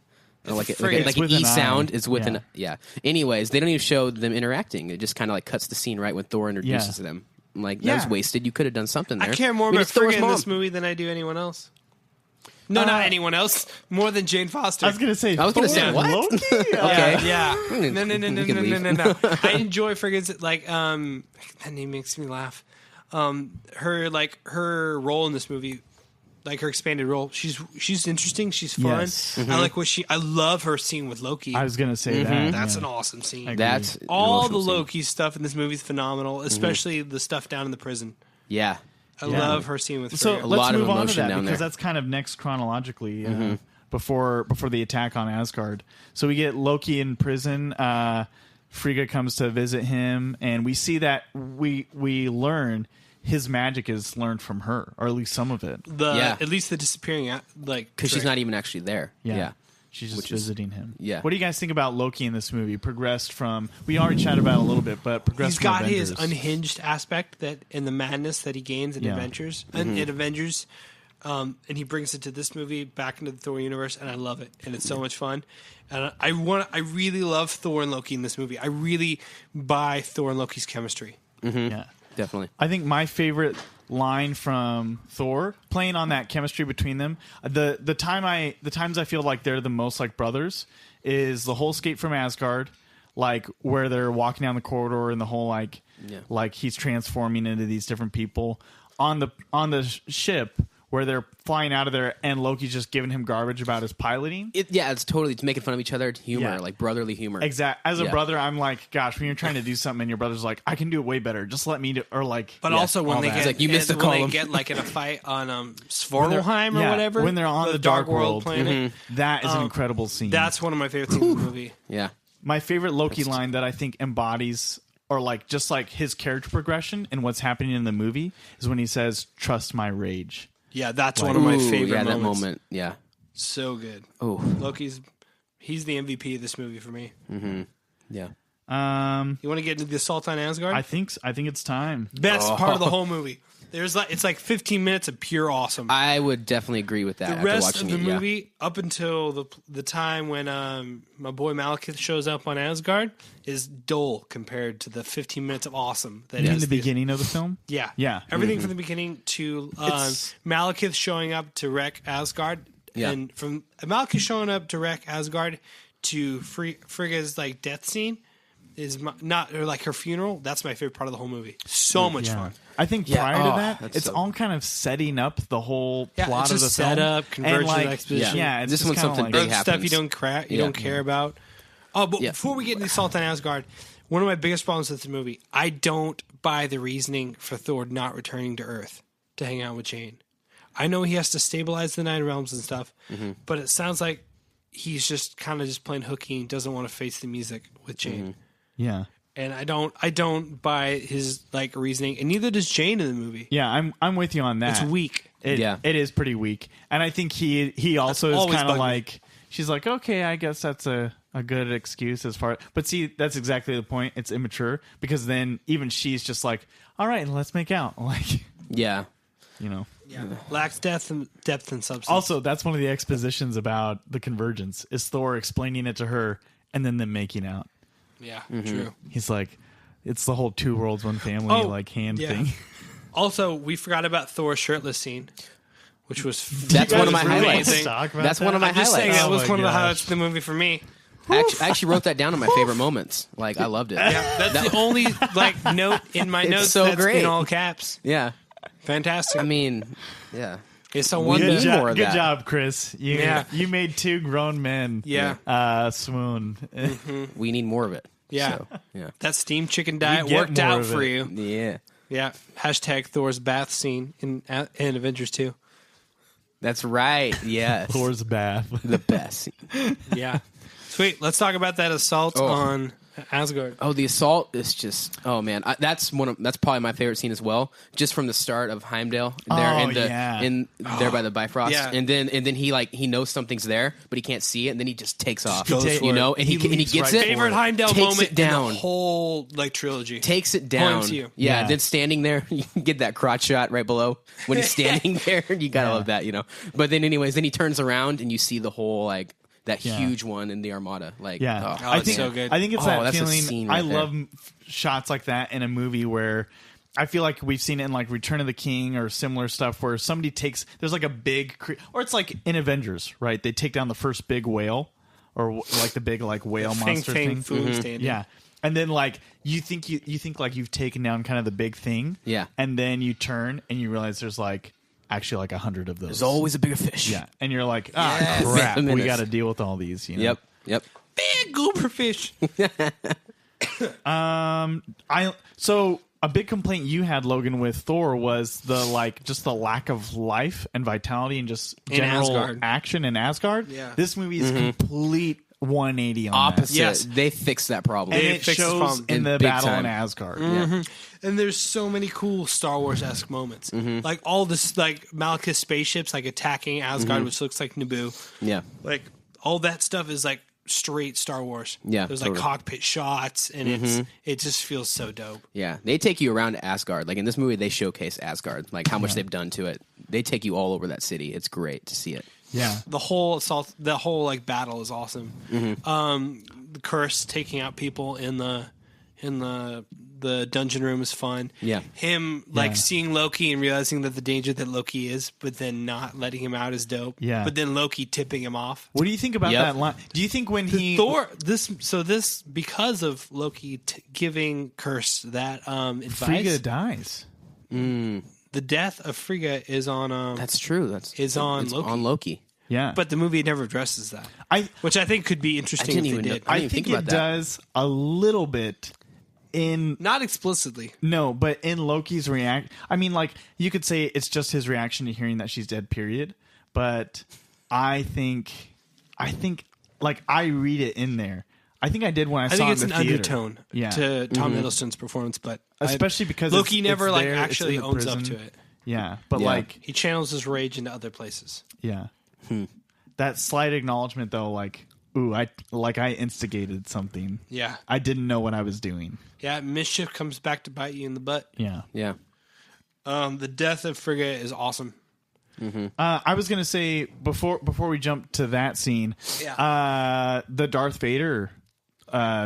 Like an E sound is with an Anyways, they don't even show them interacting. It just kind of like cuts the scene right when Thor introduces them. Like that was wasted. You could have done something there. I care more about Frigga in this movie than I do anyone else. No, not anyone else. More than Jane Foster. I was going to say what? Loki? Okay. Yeah. No. I enjoy Frigga's that name makes me laugh. Her role in this movie. Like her expanded role, she's interesting. She's fun. Yes. Mm-hmm. I love her scene with Loki. I was gonna say that. That's an awesome scene. That's all the Loki stuff in this movie is phenomenal, especially the stuff down in the prison. Yeah, I love her scene with. So Frigga. let's move on to that because that's kind of next chronologically before the attack on Asgard. So we get Loki in prison. Frigga comes to visit him, and we see that we learn. His magic is learned from her, or at least some of it. At least the disappearing, because she's not even actually there. Yeah. She's just visiting him. Yeah. What do you guys think about Loki in this movie? Progressed from, we already chatted about it a little bit, but progressed He's got from his Avengers. unhinged aspect that in the madness that he gains in Avengers, and in Avengers, and he brings it to this movie back into the Thor universe, and I love it, and it's so much fun. And I really love Thor and Loki in this movie. I really buy Thor and Loki's chemistry. Yeah. Definitely. I think my favorite line from Thor, playing on that chemistry between them, the times I feel like they're the most like brothers is the whole escape from Asgard, like where they're walking down the corridor and the whole like he's transforming into these different people on the ship where they're flying out of there and Loki's just giving him garbage about his piloting. It's making fun of each other. Humor, Yeah. like brotherly humor. Exactly. As a brother, I'm like, gosh, when you're trying to do something and your brother's like, I can do it way better. Just let me do, or like. But also when they that. get, like, you missed the when they column. get like in a fight on Svartalfheim or whatever, when they're on the Dark World planet, that is an incredible scene. that's one of my favorite scenes in the movie. Yeah. My favorite Loki line that I think embodies or like just like his character progression and what's happening in the movie is when he says, "Trust my rage." Yeah, that's one of my favorite moments. that moment. Yeah. So good. Oh. He's the MVP of this movie for me. Yeah. You want to get into the assault on Asgard? I think it's time. Best part of the whole movie. It's like 15 minutes of pure awesome. I would definitely agree with that. The after rest watching of the it, movie, up until the time when my boy Malekith shows up on Asgard, is dull compared to the 15 minutes of awesome that In is the beginning of the film? Yeah, Yeah. Everything from the beginning to Malekith showing up to wreck Asgard, and from Malekith showing up to wreck Asgard to Frigga's like death scene is not or like her funeral. That's my favorite part of the whole movie. So much fun. I think prior to that, it's all kind of setting up the whole plot of the film. Setup, Convergence, and exposition. Yeah, it's this just one's kinda something like, big happens. Stuff you don't care about. Oh, but before we get into Assault on Asgard, one of my biggest problems with the movie, I don't buy the reasoning for Thor not returning to Earth to hang out with Jane. I know he has to stabilize the Nine Realms and stuff, but it sounds like he's just kind of just playing hooky and doesn't want to face the music with Jane. Yeah. And I don't buy his like reasoning, and neither does Jane in the movie. Yeah, I'm with you on that. It's weak. It is pretty weak, and I think he also is kind of like she's like, okay, I guess that's a good excuse as far. But see, that's exactly the point. It's immature because then even she's just like, all right, let's make out. Like, Yeah. you know. Yeah, lacks depth and substance. Also, that's one of the expositions about the Convergence is Thor explaining it to her and then them making out. yeah, true. He's like, it's the whole two worlds, one family like hand thing. Also, we forgot about Thor's shirtless scene, which was That's one of my really highlights. amazing. That's one of my I'm just saying highlights. that was Oh one my of the gosh. highlights of the movie for me. I actually wrote that down in my favorite moments. Like, I loved it. Yeah, that's the only like note in my notes so that's great. in all caps. Yeah. Fantastic. I mean, yeah. Okay, so We one need minute. more of Good that. job, Chris. You made two grown men swoon. We need more of it. Yeah. So, yeah. That steamed chicken diet get worked more out of for it. you. Yeah. Yeah. Hashtag Thor's bath scene in Avengers 2. That's right. Yes. Thor's bath. The best. Yeah. Sweet. Let's talk about that assault on Asgard. Oh, the assault is just. Oh man, that's probably my favorite scene as well. Just from the start of Heimdall there there by the Bifrost, Yeah. and then he knows something's there, but he can't see it, and then he just takes off. goes for You it. know, and he leaps gets right it. Favorite Heimdall takes moment it down. in the whole like trilogy. Takes it down. MCU. Yeah, Yeah. and then standing there, you can get that crotch shot right below when he's standing there. You gotta love that, you know. But then, anyways, then he turns around and you see the whole like that huge one in the Armada. Like, Yeah, I think so good. I think it's Oh, that that's a feeling. scene I right there. love shots like that in a movie where I feel like we've seen it in like Return of the King or similar stuff where somebody there's like a big or it's like in Avengers, right? They take down the first big whale or like the big like whale monster thing. Food standing. Yeah. And then like you think like you've taken down kind of the big thing. Yeah. And then you turn and you realize there's like actually like 100 of those. there's always a bigger fish. Yeah. And you're like, Yes. crap, we Menace. got to deal with all these, you know. Yep. Big goober fish. So a big complaint you had, Logan, with Thor was the like just the lack of life and vitality and just general Asgard. action in Asgard. Yeah. This movie is complete 180 on Opposite. that. Yes. They fixed that problem. And They it fixed the shows problem. in the Big battle time. in Asgard. Yeah. And there's so many cool Star Wars-esque moments. Like all this, like Malekith's spaceships, like attacking Asgard, which looks like Naboo. Yeah. Like all that stuff is like straight Star Wars. Yeah, there's totally. like cockpit shots, and it just feels so dope. Yeah, they take you around Asgard. Like in this movie, they showcase Asgard, like how much they've done to it. They take you all over that city. It's great to see it. Yeah, the whole assault, the whole like battle is awesome. The curse taking out people in the dungeon room is fun. Yeah, him like seeing Loki and realizing that the danger that Loki is, but then not letting him out is dope. Yeah, but then Loki tipping him off. What do you think about that line? Do you think when Thor this because of Loki giving Curse that advice, Frigga dies. The death of Frigga is on. That's true. It's on Loki. Yeah, but the movie never addresses that. Which I think could be interesting if it did. I think it does a little bit. Not explicitly. No, but in Loki's react, I mean, like, you could say it's just his reaction to hearing that she's dead, period. But I think, like, I read it in there. I think I did when I saw it in the theater. I think it's an undertone to Tom Hiddleston's performance, but especially because Loki never like actually owns up to it. Yeah, but like he channels his rage into other places. Yeah, that slight acknowledgement though, like, ooh, I instigated something. Yeah, I didn't know what I was doing. Yeah, mischief comes back to bite you in the butt. Yeah, yeah. The death of Frigga is awesome. I was gonna say before we jump to that scene, the Darth Vader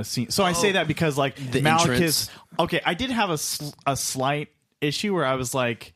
scene. So I say that because like the Malekith. entrance. Okay, I did have a slight issue where I was like,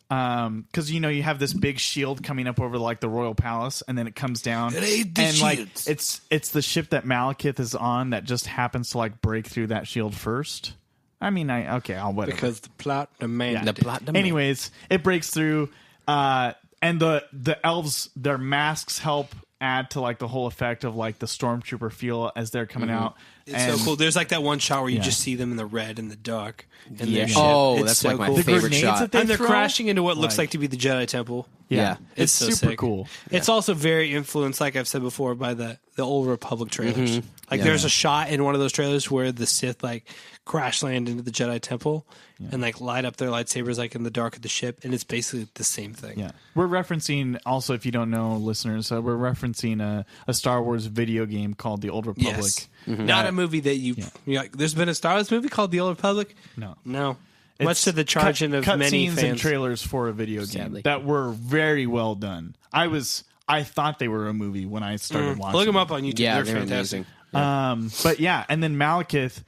because you have this big shield coming up over like the royal palace, and then it comes down, and like it's the ship that Malekith is on that just happens to like break through that shield first. I mean, I'll whatever. Because the plot demanded. The plot demanded. Anyways, it breaks through, and the elves, their masks help add to like the whole effect of like the stormtrooper feel as they're coming out. It's so cool. There's like that one shot where you just see them in the red and the dark. And their ship. Oh, it's that's so like my cool. favorite shot. And they're crashing into what looks like to be the Jedi Temple. Yeah. It's so super sick. cool. It's also very influenced, like I've said before, by the Old Republic trailers. Like there's a shot in one of those trailers where the Sith like crash land into the Jedi Temple and like light up their lightsabers like in the dark of the ship, and it's basically the same thing. Yeah, we're referencing also, if you don't know, listeners, we're referencing a Star Wars video game called The Old Republic. Yes. Not a movie that you're like, there's been a Star Wars movie called The Old Republic? No. Much to the chagrin of many scenes fans. And trailers for a video game that were very well done. I thought they were a movie when I started watching. Look them up on YouTube. Yeah, they're fantastic. Amazing. But yeah, and then Malekith,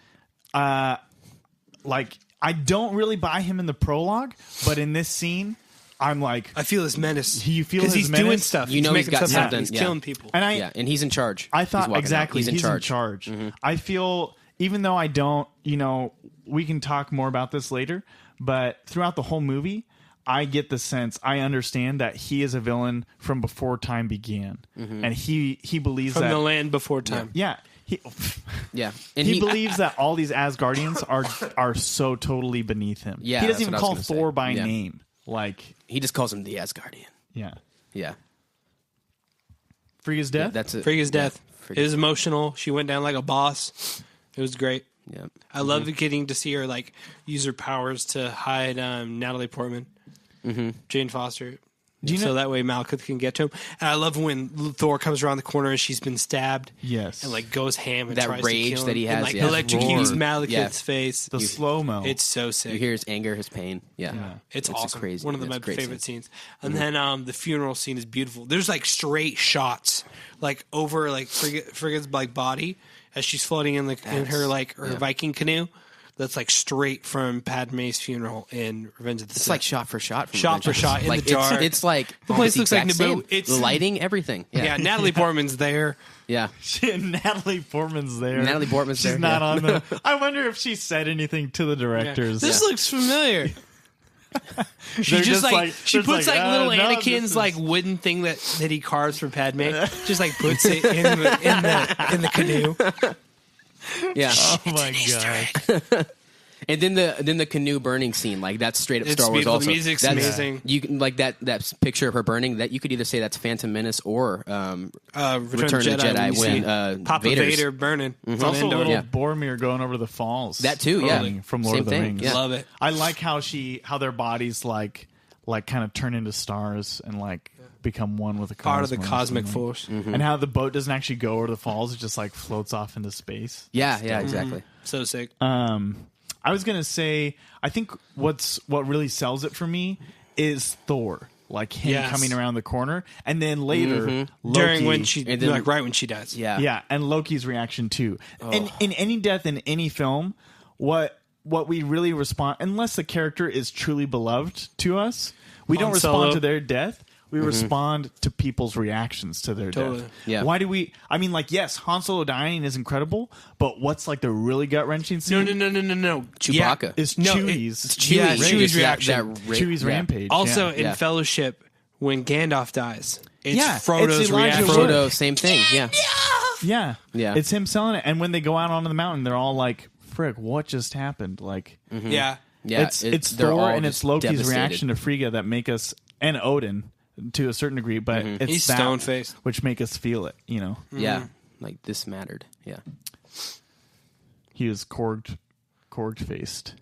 like, I don't really buy him in the prologue, but in this scene, I'm like, I feel his menace. You feel his he's menace? doing stuff. You know he's got something. He's killing people. And and he's in charge. I thought exactly he's in charge. I feel, even though I don't, we can talk more about this later, but throughout the whole movie, I get the sense, I understand that he is a villain from before time began, and he believes from that the land before time. Yeah. And he believes that all these Asgardians are so totally beneath him. Yeah, he doesn't even that's what I call was Thor gonna say. by name. Like, he just calls him the Asgardian. Yeah. Yeah. Frigga's death? That's it. Frigga's death. Frigga. It was emotional. She went down like a boss. It was great. Yeah. I love getting to see her like use her powers to hide Natalie Portman, Jane Foster. So that way Malekith can get to him. And I love when Thor comes around the corner and she's been stabbed. Yes. And like goes ham and That tries rage to kill him. that he has, And like yeah. electrocutes Roar. Malekith's face. The slow-mo. It's so sick. You hear his anger, his pain. Yeah. It's awesome. Crazy. One of my favorite scenes. And then the funeral scene is beautiful. There's like straight shots like over like Frigga's like body as she's floating in her Viking canoe. That's like straight from Padme's funeral in Revenge of the Sith. It's like shot for shot. Shot for shot in like, the dark. It's like the place looks like Naboo. It's the lighting, everything. Yeah, Natalie Portman's there. Yeah. Natalie Portman's there. She's She's not on the... I wonder if she said anything to the directors. This looks familiar. She just like she puts like little Anakin's like wooden thing that he carves for Padme. Just like puts it in the canoe. Yeah. Oh my god. And then the canoe burning scene, like that's straight up It's Star Wars. beautiful. Also, The music's that's, amazing. You can like that picture of her burning. That you could either say that's Phantom Menace or Return of the Jedi when Papa Vader's. Vader burning. It's also a Endor. little Boromir going over the falls. That too, yeah. From Lord Same of the thing, Rings. yeah. Love it. I like how their bodies like kind of turn into stars and like become one with the part cosmos. of the cosmic force. Mm-hmm. And how the boat doesn't actually go over the falls; it just like floats off into space. Yeah, exactly. So sick. I was gonna say, I think what really sells it for me is Thor, like him coming around the corner, and then later Loki, during when she, like right when she dies. Yeah, and Loki's reaction too. And in any death in any film, what we really respond, unless the character is truly beloved to us, we don't respond to their death. We respond to people's reactions to their death. Yeah. Why do we? I mean, like, yes, Han Solo dying is incredible, but what's like the really gut wrenching scene? No. Chewbacca. Is Chewie's. It's Chewie's reaction. Chewie's rampage. Also in Fellowship, when Gandalf dies, it's Frodo's it's Elijah reaction. Wood. Frodo, same thing. Yeah. Yeah. It's him selling it, and when they go out onto the mountain, they're all like, "Frick, what just happened?" Like, Yeah. It's Thor and it's Loki's reaction to Frigga that make us, and Odin to a certain degree, but it's He's that stone-faced, which make us feel it. You know, Yeah. Like this mattered. Yeah. he was corged faced.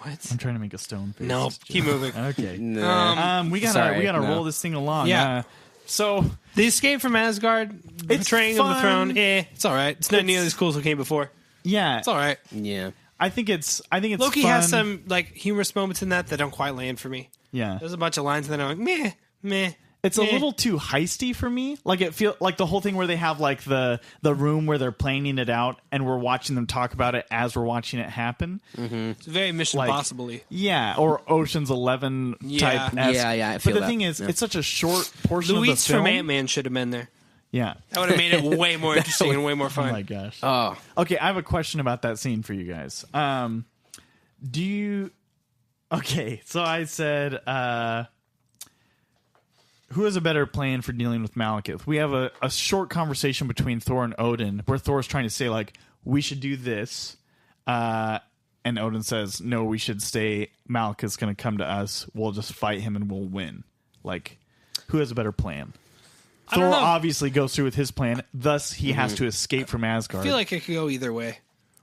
What? I'm trying to make a stone face. No, keep moving. Okay. No. We gotta roll this thing along. Yeah. So The escape from Asgard, betraying of the throne. It's all right. It's not nearly as cool as it came before. yeah, It's all right. Yeah. I think it's Loki fun. has some like humorous moments in that don't quite land for me. Yeah, There's a bunch of lines that I'm like meh. it's a little too heisty for me. Like it feel like the whole thing where they have like the room where they're planning it out, and we're watching them talk about it as we're watching it happen. It's very Mission Like- Impossible-y. Yeah, or Ocean's 11 type. Yeah, I But feel the that. thing is, Yeah. it's such a short portion Luis of the film. from Ant-Man should have been there. Yeah. That would have made it way more interesting and way more Oh fun. my gosh. Oh. Okay, I have a question about that scene for you guys. Do you? Okay, so I said, who has a better plan for dealing with Malekith? We have a short conversation between Thor and Odin where Thor's trying to say, like, we should do this. And Odin says, no, we should stay. Malekith's going to come to us. We'll just fight him and we'll win. Like, who has a better plan? don't Thor know. obviously goes through with his plan. Thus, he has to escape from Asgard. I feel like it could go either way.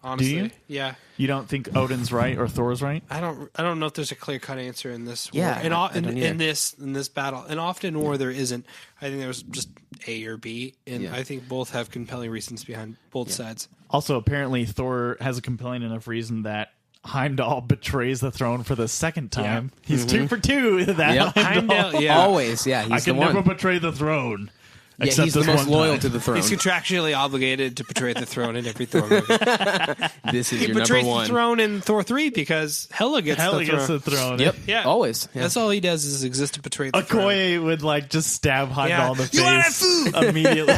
Honestly, you? Yeah. You don't think Odin's right or Thor's right? I don't know if there's a clear cut answer in this. Yeah, war. And I don't either. in this battle, and often war there isn't. I think there's just A or B, and I think both have compelling reasons behind both sides. Also, apparently, Thor has a compelling enough reason that Heimdall betrays the throne for the second time. Yeah. He's 2 for 2. That Yep. Heimdall, yeah. Always. Yeah. I He's the can one. never betray the throne. Yeah, except he's the this most one loyal time. to the throne. He's contractually obligated to betray the throne in every Thor movie. This is He your number betrays one. the throne in Thor 3 because Hela gets Hela the throne. gets the throne. Yep. Yeah. Always. Yeah. That's all he does is exist to betray the throne. Okoye would like just stab Heimdall in the You want face that immediately.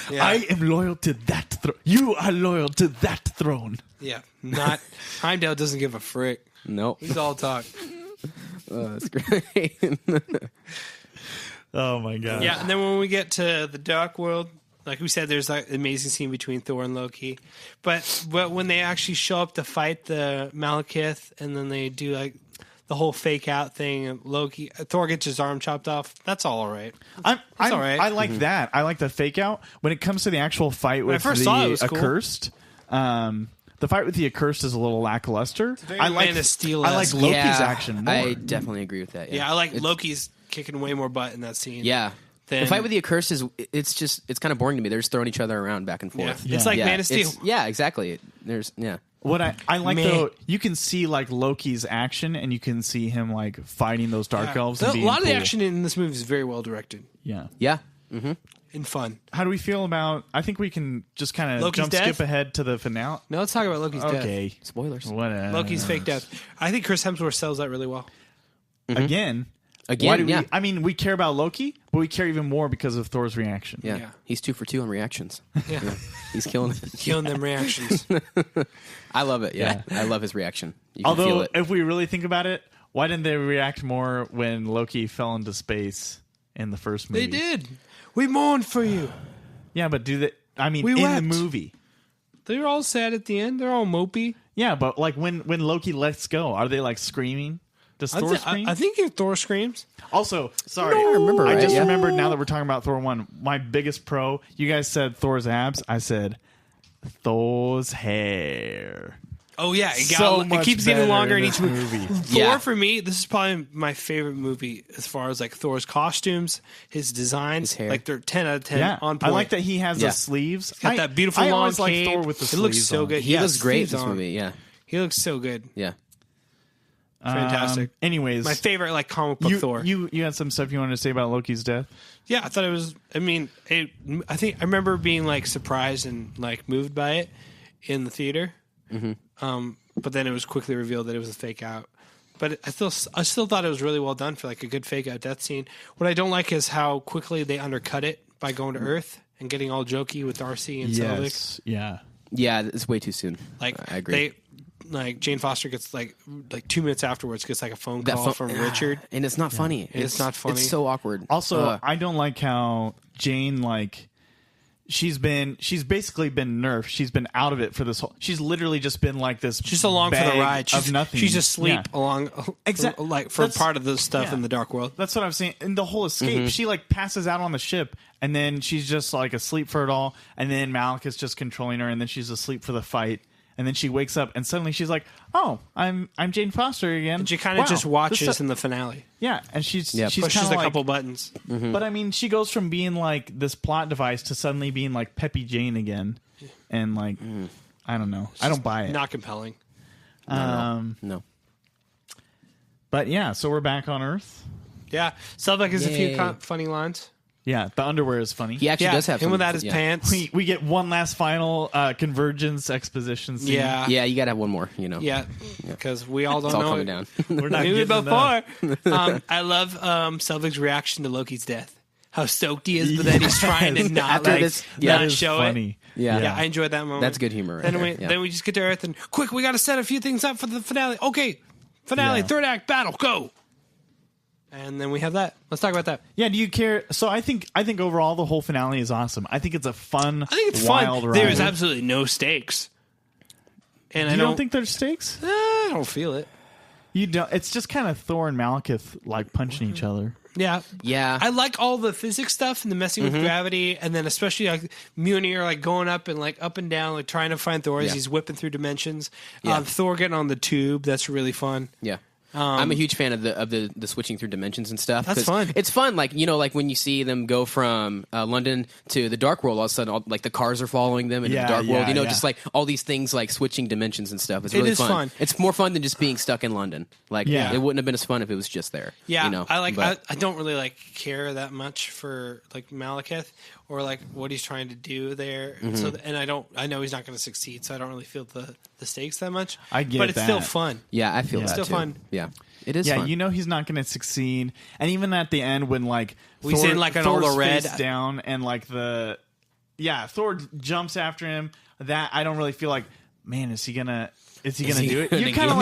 Yeah. I am loyal to that throne. You are loyal to that throne. Yeah. Not Heimdall doesn't give a frick. Nope. He's all talk. That's great. Oh my god. Yeah, and then when we get to the Dark World, like we said, there's that amazing scene between Thor and Loki. But when they actually show up to fight the Malekith, and then they do like the whole fake out thing, and Thor gets his arm chopped off. That's all right. I'm all right. I like that. I like the fake out. When it comes to the actual fight with I first the saw it, it was cool. accursed, the fight with the accursed is a little lackluster. very I like Man of Steel-esque. I like Loki's Yeah, action more. I definitely agree with that. Yeah, I like Loki's kicking way more butt in that scene. Yeah. Then- The fight with the accursed it's kind of boring to me. They're just throwing each other around back and forth. Yeah. It's like Man of Steel. Yeah, exactly. What I like Meh. though, you can see like Loki's action, and you can see him like fighting those dark elves. And A being lot of the cool. action in this movie is very well directed Yeah. Yeah. and fun. How do we feel about? I think we can just kind of Loki's death? skip ahead to the finale. Now let's talk about Loki's death. Okay. Spoilers. Whatever. Loki's fake death. I think Chris Hemsworth sells that really well. Again. Again, Why do yeah. we? I mean, we care about Loki, but we care even more because of Thor's reaction. Yeah. Yeah. He's 2 for 2 on reactions. Yeah. He's killing it. Killing them reactions. I love it. Yeah. I love his reaction. You can feel Although, it. if we really think about it, why didn't they react more when Loki fell into space in the first movie? They did. We mourned for you. Yeah, but do they? I mean, We in wept. the movie. They're all sad at the end. They're all mopey. Yeah, but like when Loki lets go, are they like screaming? Does Thor scream? I think if Thor screams. Also, sorry, I remember, I right? just Yeah. remembered now that we're talking about Thor 1. My biggest pro, you guys said Thor's abs. I said Thor's hair. Oh yeah, it keeps getting longer in each movie. Thor Yeah. for me, this is probably my favorite movie as far as like Thor's costumes, his designs, his hair. like they're 10 out of 10 on point. I like that he has the sleeves. He's got that beautiful I long always like cape. Thor with the it sleeves. looks so on. good. He looks great in this on. movie. Yeah. He looks so good. Yeah. Fantastic. Anyways, My favorite like comic book Thor. You had some stuff you wanted to say about Loki's death? Yeah, I thought it was. I mean, I think I remember being like surprised and like moved by it in the theater. But then it was quickly revealed that it was a fake out. But I still thought it was really well done for like a good fake out death scene. What I don't like is how quickly they undercut it by going to Earth and getting all jokey with Darcy and Selvig. Yeah, it's way too soon. Like I agree. Like Jane Foster gets like 2 minutes afterwards gets like a phone call from Richard, and it's not funny. It's not funny. It's so awkward. Also, I don't like how Jane she's basically been nerfed. She's been out of it for this whole. She's literally just been like this. She's along for the ride. Of nothing. She's asleep along like for part of the stuff in the Dark World. That's what I'm saying. In the whole escape, she like passes out on the ship, and then she's just like asleep for it all. And then Malik is just controlling her, and then she's asleep for the fight. And then she wakes up, and suddenly she's like, "Oh, I'm Jane Foster again." And she kind of just watches in the finale. Yeah, and she's pushes a couple buttons. But I mean, she goes from being like this plot device to suddenly being like Peppy Jane again, and like I don't know, I don't buy it. Not compelling. No. But yeah, so we're back on Earth. Yeah, Selvig has a few funny lines. Yeah, the underwear is funny. He actually does have him some, without his pants. We get one last final Convergence exposition scene. Yeah, you gotta have one more. You know. Yeah, because we all don't it's all know coming it. down. We're not Maybe getting before. I love Selvig's reaction to Loki's death. How stoked he is, but then he's trying to not not show funny. it. Yeah, I enjoyed that moment. That's good humor. Right Then we just get to Earth and quick, we got to set a few things up for the finale. Okay, finale, third act, battle, go. And then we have that. Let's talk about that. Yeah, do you care? So I think overall the whole finale is awesome. I think it's a fun, wild ride. There is absolutely no stakes. And you don't think there's stakes? I don't feel it. You don't. It's just kind of Thor and Malekith like punching each other. Yeah. I like all the physics stuff and the messing with gravity, and then especially like Mjolnir like going up and like up and down, like trying to find Thor as he's whipping through dimensions. Thor getting on the tube, that's really fun. Yeah. I'm a huge fan of the switching through dimensions and stuff. That's fun. It's fun, like like when you see them go from London to the Dark World, all of a sudden, like the cars are following them into the Dark World. Just like all these things, like switching dimensions and stuff. It's really fun. It's more fun than just being stuck in London. Like it wouldn't have been as fun if it was just there. Yeah, I don't really like care that much for like Malekith or like what he's trying to do there. So I know he's not going to succeed, so I don't really feel the stakes that much. I get but it's that. still fun. Yeah, I feel that still too. fun. Yeah, it is. Yeah, fun. he's not going to succeed, and even at the end when like he's in like an all the red down and like Thor jumps after him. That I don't really feel like. Man, is he gonna do it? You kind of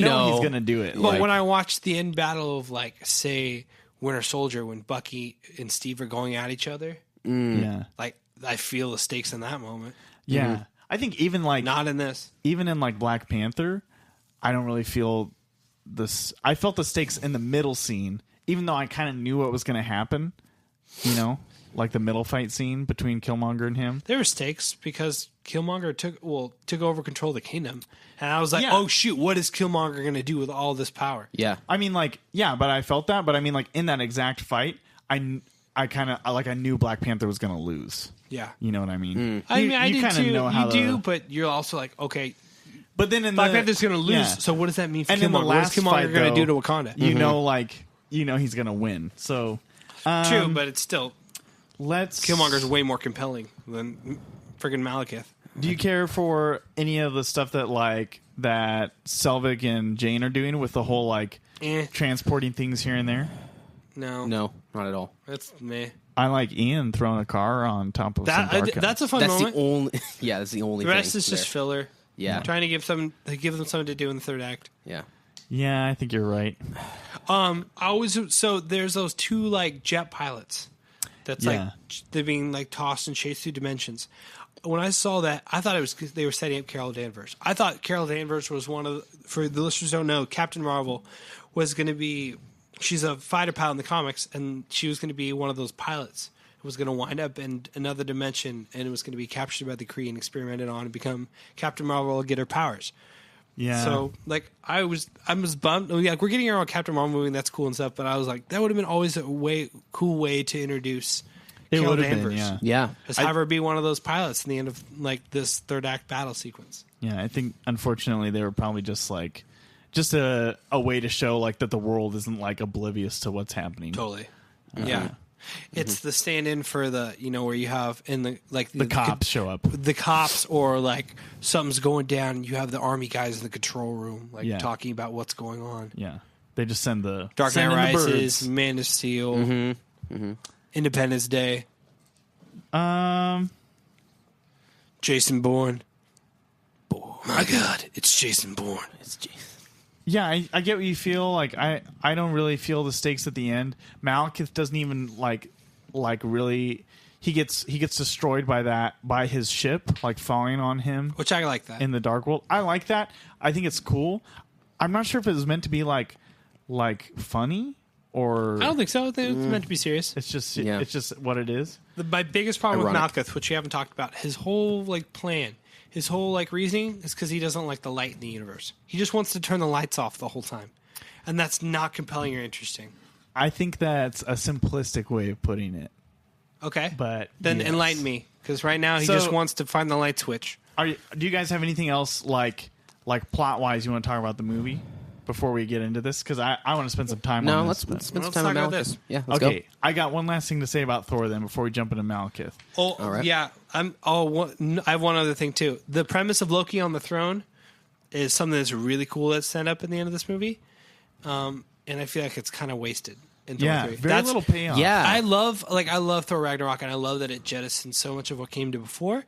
know he's gonna do it. But when I watched the end battle of like say Winter Soldier when Bucky and Steve are going at each other, like I feel the stakes in that moment. Yeah. I think even like not in this. Even in like Black Panther, I don't really feel this. I felt the stakes in the middle scene, even though I kind of knew what was going to happen. Like the middle fight scene between Killmonger and him. There were stakes because Killmonger took over control of the kingdom, and I was like, oh shoot, what is Killmonger going to do with all this power? Yeah, I mean, but I felt that. But I mean, like in that exact fight, I knew Black Panther was going to lose. Yeah. You know what I mean? I did too. You do, but you're also like, okay. But then in Black Panther's going to lose, so what does that mean for Killmonger? What is Killmonger going to do to Wakanda? He's going to win. So true, but it's still Killmonger's way more compelling than friggin' Malekith. Do you care for any of the stuff that Selvig and Jane are doing with the whole transporting things here and there? No, not at all. That's meh. I like Ian throwing a car on top of some dark that's a fun moment. That's the only. The rest thing is just filler. Yeah, trying to give them something to do in the third act. Yeah, I think you're right. There's those two jet pilots that's they're being tossed and chased through dimensions. When I saw that, I thought they were setting up Carol Danvers. I thought Carol Danvers was one of for the listeners who don't know, Captain Marvel was going to be. She's a fighter pilot in the comics, and she was going to be one of those pilots. was going to wind up in another dimension, and it was going to be captured by the Kree and experimented on and become Captain Marvel, get her powers. Yeah. So, like, I was bummed. Like, we're getting our own Captain Marvel movie, and that's cool and stuff. But I was like, that would have been always a cool way to introduce Carol Danvers. Yeah. Just have her be one of those pilots in the end of like this third act battle sequence. Yeah, I think unfortunately they were probably just a way to show like that the world isn't like oblivious to what's happening. Totally. Yeah. It's the stand-in for the, where you have in the like the cops show up. The cops, or like something's going down and you have the army guys in the control room talking about what's going on. Yeah. They just send the Dark Knight Rises, Man of Steel, Independence Day. Jason Bourne. Oh my God, it's Jason Bourne. It's Jason. Yeah, I get what you feel. Like I don't really feel the stakes at the end. Malekith doesn't even like really. He gets destroyed by his ship like falling on him, which I like that in the Dark World. I like that. I think it's cool. I'm not sure if it was meant to be like funny or. I don't think so. I think it's meant to be serious. It's just what it is. My biggest problem with Malekith, which we haven't talked about, his whole plan. His whole reasoning is because he doesn't like the light in the universe. He just wants to turn the lights off the whole time, and that's not compelling or interesting. I think that's a simplistic way of putting it. Okay, but then enlighten me, because right now he just wants to find the light switch. Do you guys have anything else like plot wise you want to talk about the movie before we get into this? Because I want to spend some time on this. Let's spend some time on this. Yeah, let's go. I I got one last thing to say about Thor then before we jump into Malekith. Oh, all right. Yeah. I have one other thing too. The premise of Loki on the throne is something that's really cool that's set up in the end of this movie, and I feel like it's kind of wasted in Thor 3. Very little payoff. Yeah, I love Thor Ragnarok, and I love that it jettisoned so much of what came to before.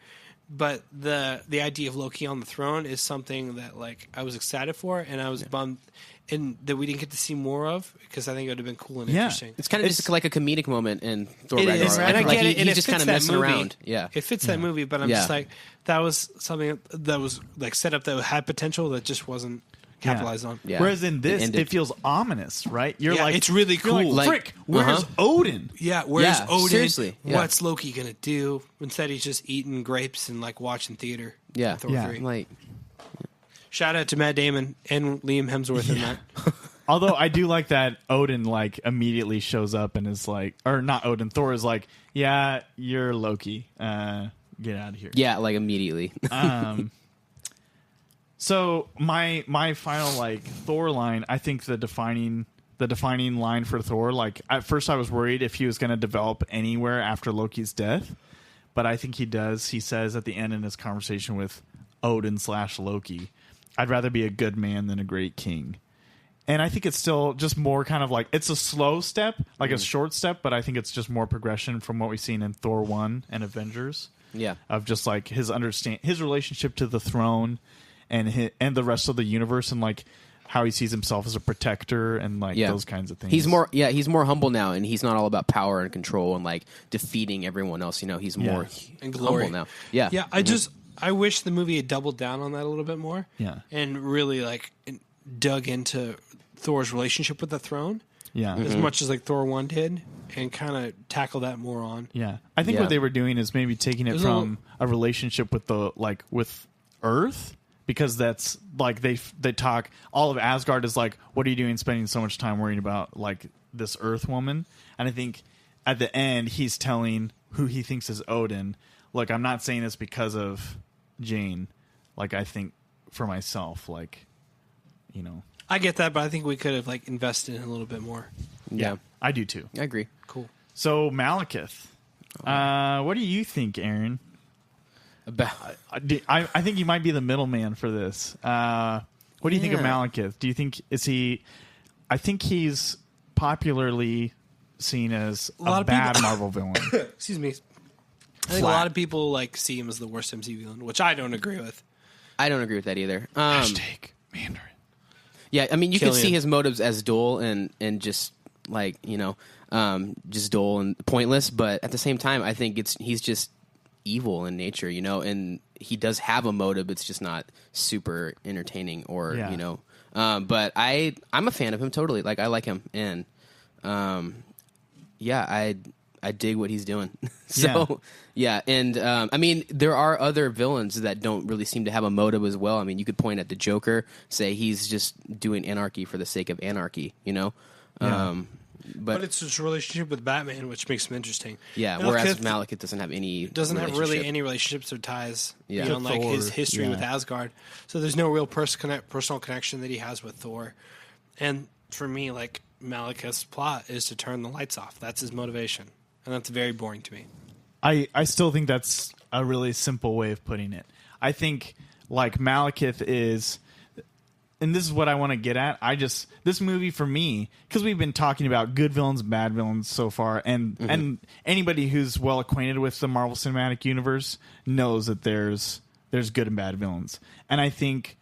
But the idea of Loki on the throne is something that I was excited for, and I was bummed and that we didn't get to see more of, because I think it would have been cool and interesting. It's kind of just like a comedic moment in Thor Ragnarok. It is, and I get it. And he's just kind of messing around. Yeah, it fits that movie, but I'm just that was something that was set up that had potential that just wasn't capitalized on. Yeah. Whereas in this, it feels ominous, right? You're it's really cool. Frick, where's Odin? Yeah, where's Odin? Seriously. Yeah. What's Loki gonna do? Instead, he's just eating grapes and watching theater. Yeah, Thor 3. Shout out to Matt Damon and Liam Hemsworth in that. Although I do like that Odin immediately shows up and is or not Odin, Thor is yeah, you're Loki. Get out of here. Yeah, immediately. So my final Thor line, I think the defining line for Thor, at first I was worried if he was going to develop anywhere after Loki's death, but I think he does. He says at the end in his conversation with Odin/Loki, I'd rather be a good man than a great king. And I think it's still just more kind of it's a slow step, a short step, but I think it's just more progression from what we've seen in Thor 1 and Avengers. Yeah. Of just his relationship to the throne and the rest of the universe, and how he sees himself as a protector and those kinds of things. He's more humble now, and he's not all about power and control and defeating everyone else. He's more humble now. Yeah. Yeah, I wish the movie had doubled down on that a little bit more. Yeah. And really dug into Thor's relationship with the throne. Yeah. As much as Thor 1 did, and kind of tackle that more on. Yeah. I think what they were doing is maybe taking it from a relationship with with Earth, because that's they talk, all of Asgard is what are you doing spending so much time worrying about this Earth woman? And I think at the end he's telling who he thinks is Odin, look, I'm not saying this because of Jane. I think for myself, I get that, but I think we could have invested in a little bit more. Yeah, I do too. I agree. Cool. So Malekith, what do you think, Aaron? I think you might be the middleman for this. What do you think of Malekith? Do you think I think he's popularly seen as a bad Marvel villain. Excuse me. I think a lot of people see him as the worst MCU villain, which I don't agree with. I don't agree with that either. Hashtag Mandarin. Yeah, I mean, you can see his motives as dull and just just dull and pointless. But at the same time, I think he's just evil in nature, and he does have a motive. It's just not super entertaining or, but I'm a fan of him totally. I like him. And, I dig what he's doing. So yeah, and I mean, there are other villains that don't really seem to have a motive as well. I mean, you could point at the Joker, say he's just doing anarchy for the sake of anarchy, you know. Yeah. But it's his relationship with Batman, which makes him interesting. Yeah, whereas Malekith doesn't have any really any relationships or ties beyond like his history with Asgard. So there's no real personal connection that he has with Thor. And for me, like Malekith's plot is to turn the lights off. That's his motivation, and that's very boring to me. I still think that's a really simple way of putting it. I think like Malekith is. And this is what I want to get at. This movie for me, because we've been talking about good villains, bad villains so far, and anybody who's well acquainted with the Marvel Cinematic Universe knows that there's good and bad villains. And I think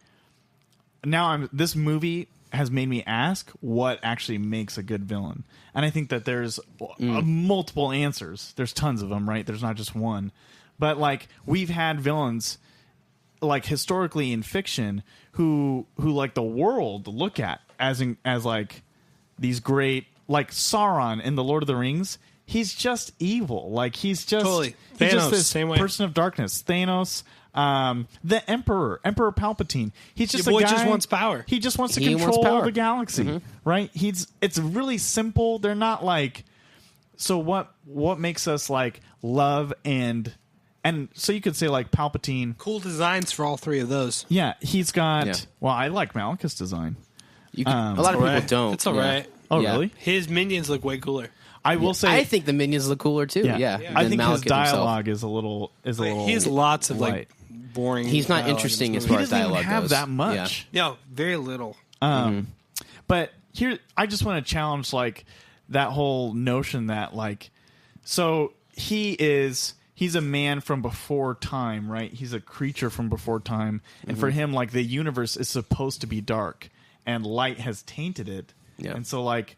now this movie has made me ask what actually makes a good villain. And I think that there's multiple answers. There's tons of them, right? There's not just one. But like we've had villains like historically in fiction who like the world look at as like these great, like Sauron in the Lord of the Rings. He's just evil. Like he's just totally he's Thanos, just this same way. person of darkness. Thanos, the Emperor Palpatine. He's just Your boy a guy, just wants power. He just wants to control the galaxy, right? It's really simple. They're not like. So what makes us like love and so you could say like Palpatine. Cool designs for all three of those. Yeah, he's got. Yeah. Well, I like Malekith's design. A lot of people don't. It's all right. Oh, really? His minions look way cooler. I will say. I think the minions look cooler too. Yeah. I think Malekith his dialogue is a little. He has lots of like boring. He's not interesting as far as dialogue goes. He doesn't even have that much. Yeah. No, very little. But here, I just want to challenge like that whole notion that like, so he's a man from before time, right? He's a creature from before time. And for him, like, the universe is supposed to be dark, and light has tainted it. Yeah. And so, like,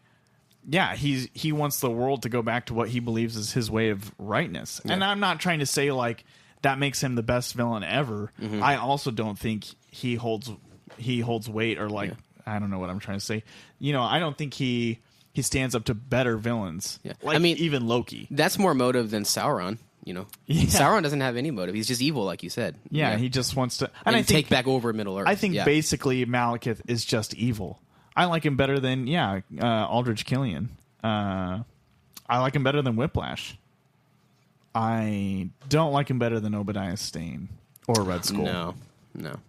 yeah, he wants the world to go back to what he believes is his way of rightness. Yeah. And I'm not trying to say, like, that makes him the best villain ever. I also don't think he holds weight or, like, I don't know what I'm trying to say. You know, I don't think he stands up to better villains. Yeah. Like, I mean, even Loki. That's more motive than Sauron. You know, Sauron doesn't have any motive. He's just evil, like you said. Yeah, he just wants to and I think, take back over Middle Earth. I think basically Malekith is just evil. I like him better than Aldrich Killian. I like him better than Whiplash. I don't like him better than Obadiah Stane or Red Skull. No.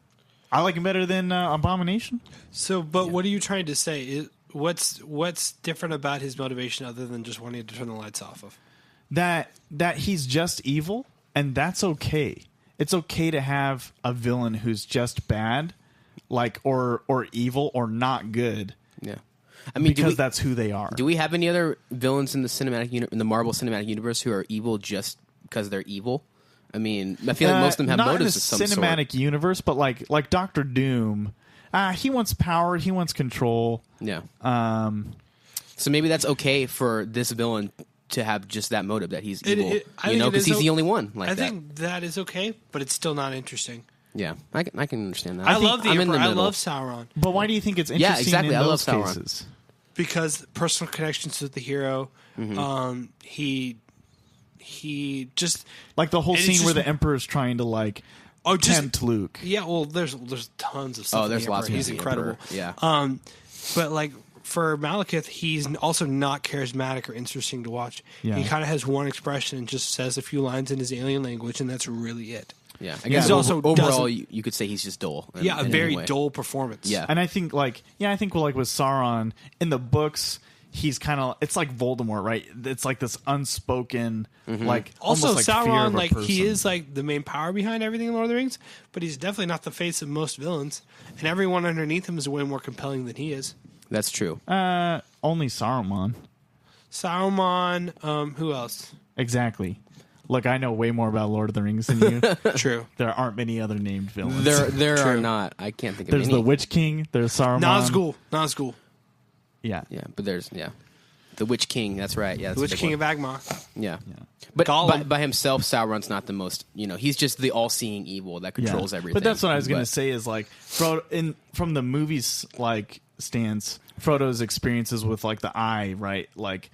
I like him better than Abomination. So, but what are you trying to say? What's different about his motivation other than just wanting to turn the lights off of? That he's just evil, and that's okay. It's okay to have a villain who's just bad, like or evil or not good. Yeah, I mean, because that's who they are. Do we have any other villains in the in the Marvel Cinematic Universe who are evil just because they're evil? I mean, I feel like most of them have motives of some sort. Not in the cinematic universe, but like Doctor Doom, he wants power, he wants control. Yeah. So maybe that's okay for this villain to have just that motive that he's evil, because he's the only one like that. I think that is okay, but it's still not interesting. Yeah, I can understand that. I love the Emperor. I love Sauron. But why do you think it's interesting? Yeah, exactly. In I love those Sauron cases? Because personal connections with the hero. He just like the whole scene where the Emperor is trying to like tempt Luke. Yeah, well, there's tons of stuff. Oh, there's lots. He's incredible. Yeah. But like. For Malekith, he's also not charismatic or interesting to watch. Yeah. He kind of has one expression and just says a few lines in his alien language, and that's really it. Yeah, I guess also overall, you could say he's just dull. A very dull performance. Yeah, and I think like with Sauron in the books, he's kind of it's like Voldemort, right? It's like this unspoken, like also almost like Sauron, fear of a like person. he is like the main power behind everything in Lord of the Rings, but he's definitely not the face of most villains, and everyone underneath him is way more compelling than he is. That's true. Only Saruman. Who else? Exactly. Look, I know way more about Lord of the Rings than you. True. There aren't many other named villains. There are not. I can't think of any. There's the Witch King. There's Saruman. Nazgul. Yeah. Yeah, but there's the Witch King. That's right. Yeah, that's the Witch King of Agmar. Yeah. But by himself, Sauron's not the most. He's just the all-seeing evil that controls everything. But that's what I was going to say. Is like Frodo from the movies, like stance, Frodo's experiences with like the eye, right? Like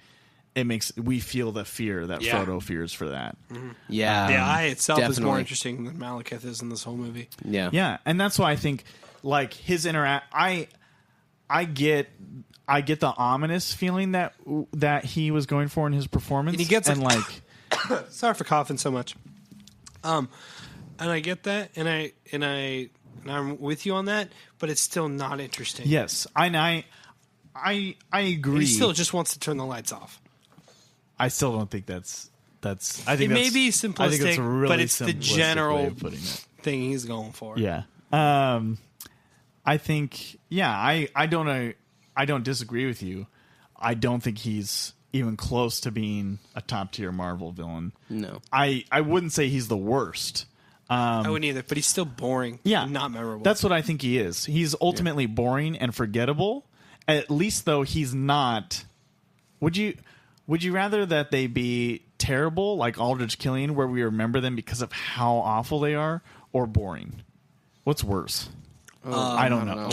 we feel the fear that Frodo fears for that. Mm-hmm. Yeah. The eye itself is more interesting than Malekith is in this whole movie. Yeah. Yeah. And that's why I think like his I get the ominous feeling that he was going for in his performance. And he gets like sorry for coughing so much. And I get that, and I'm with you on that, but it's still not interesting. Yes, I agree. He still just wants to turn the lights off. I still don't think that's. I think it may be simplistic, I think it's really but it's the general thing he's going for. Yeah. I think. Yeah. I don't disagree with you. I don't think he's even close to being a top tier Marvel villain. No. I wouldn't say he's the worst. I wouldn't either, but he's still boring. Yeah, and not memorable. That's what I think he is. He's ultimately boring and forgettable. At least, though, he's not. Would you rather that they be terrible, like Aldrich Killian, where we remember them because of how awful they are, or boring? What's worse? I don't know.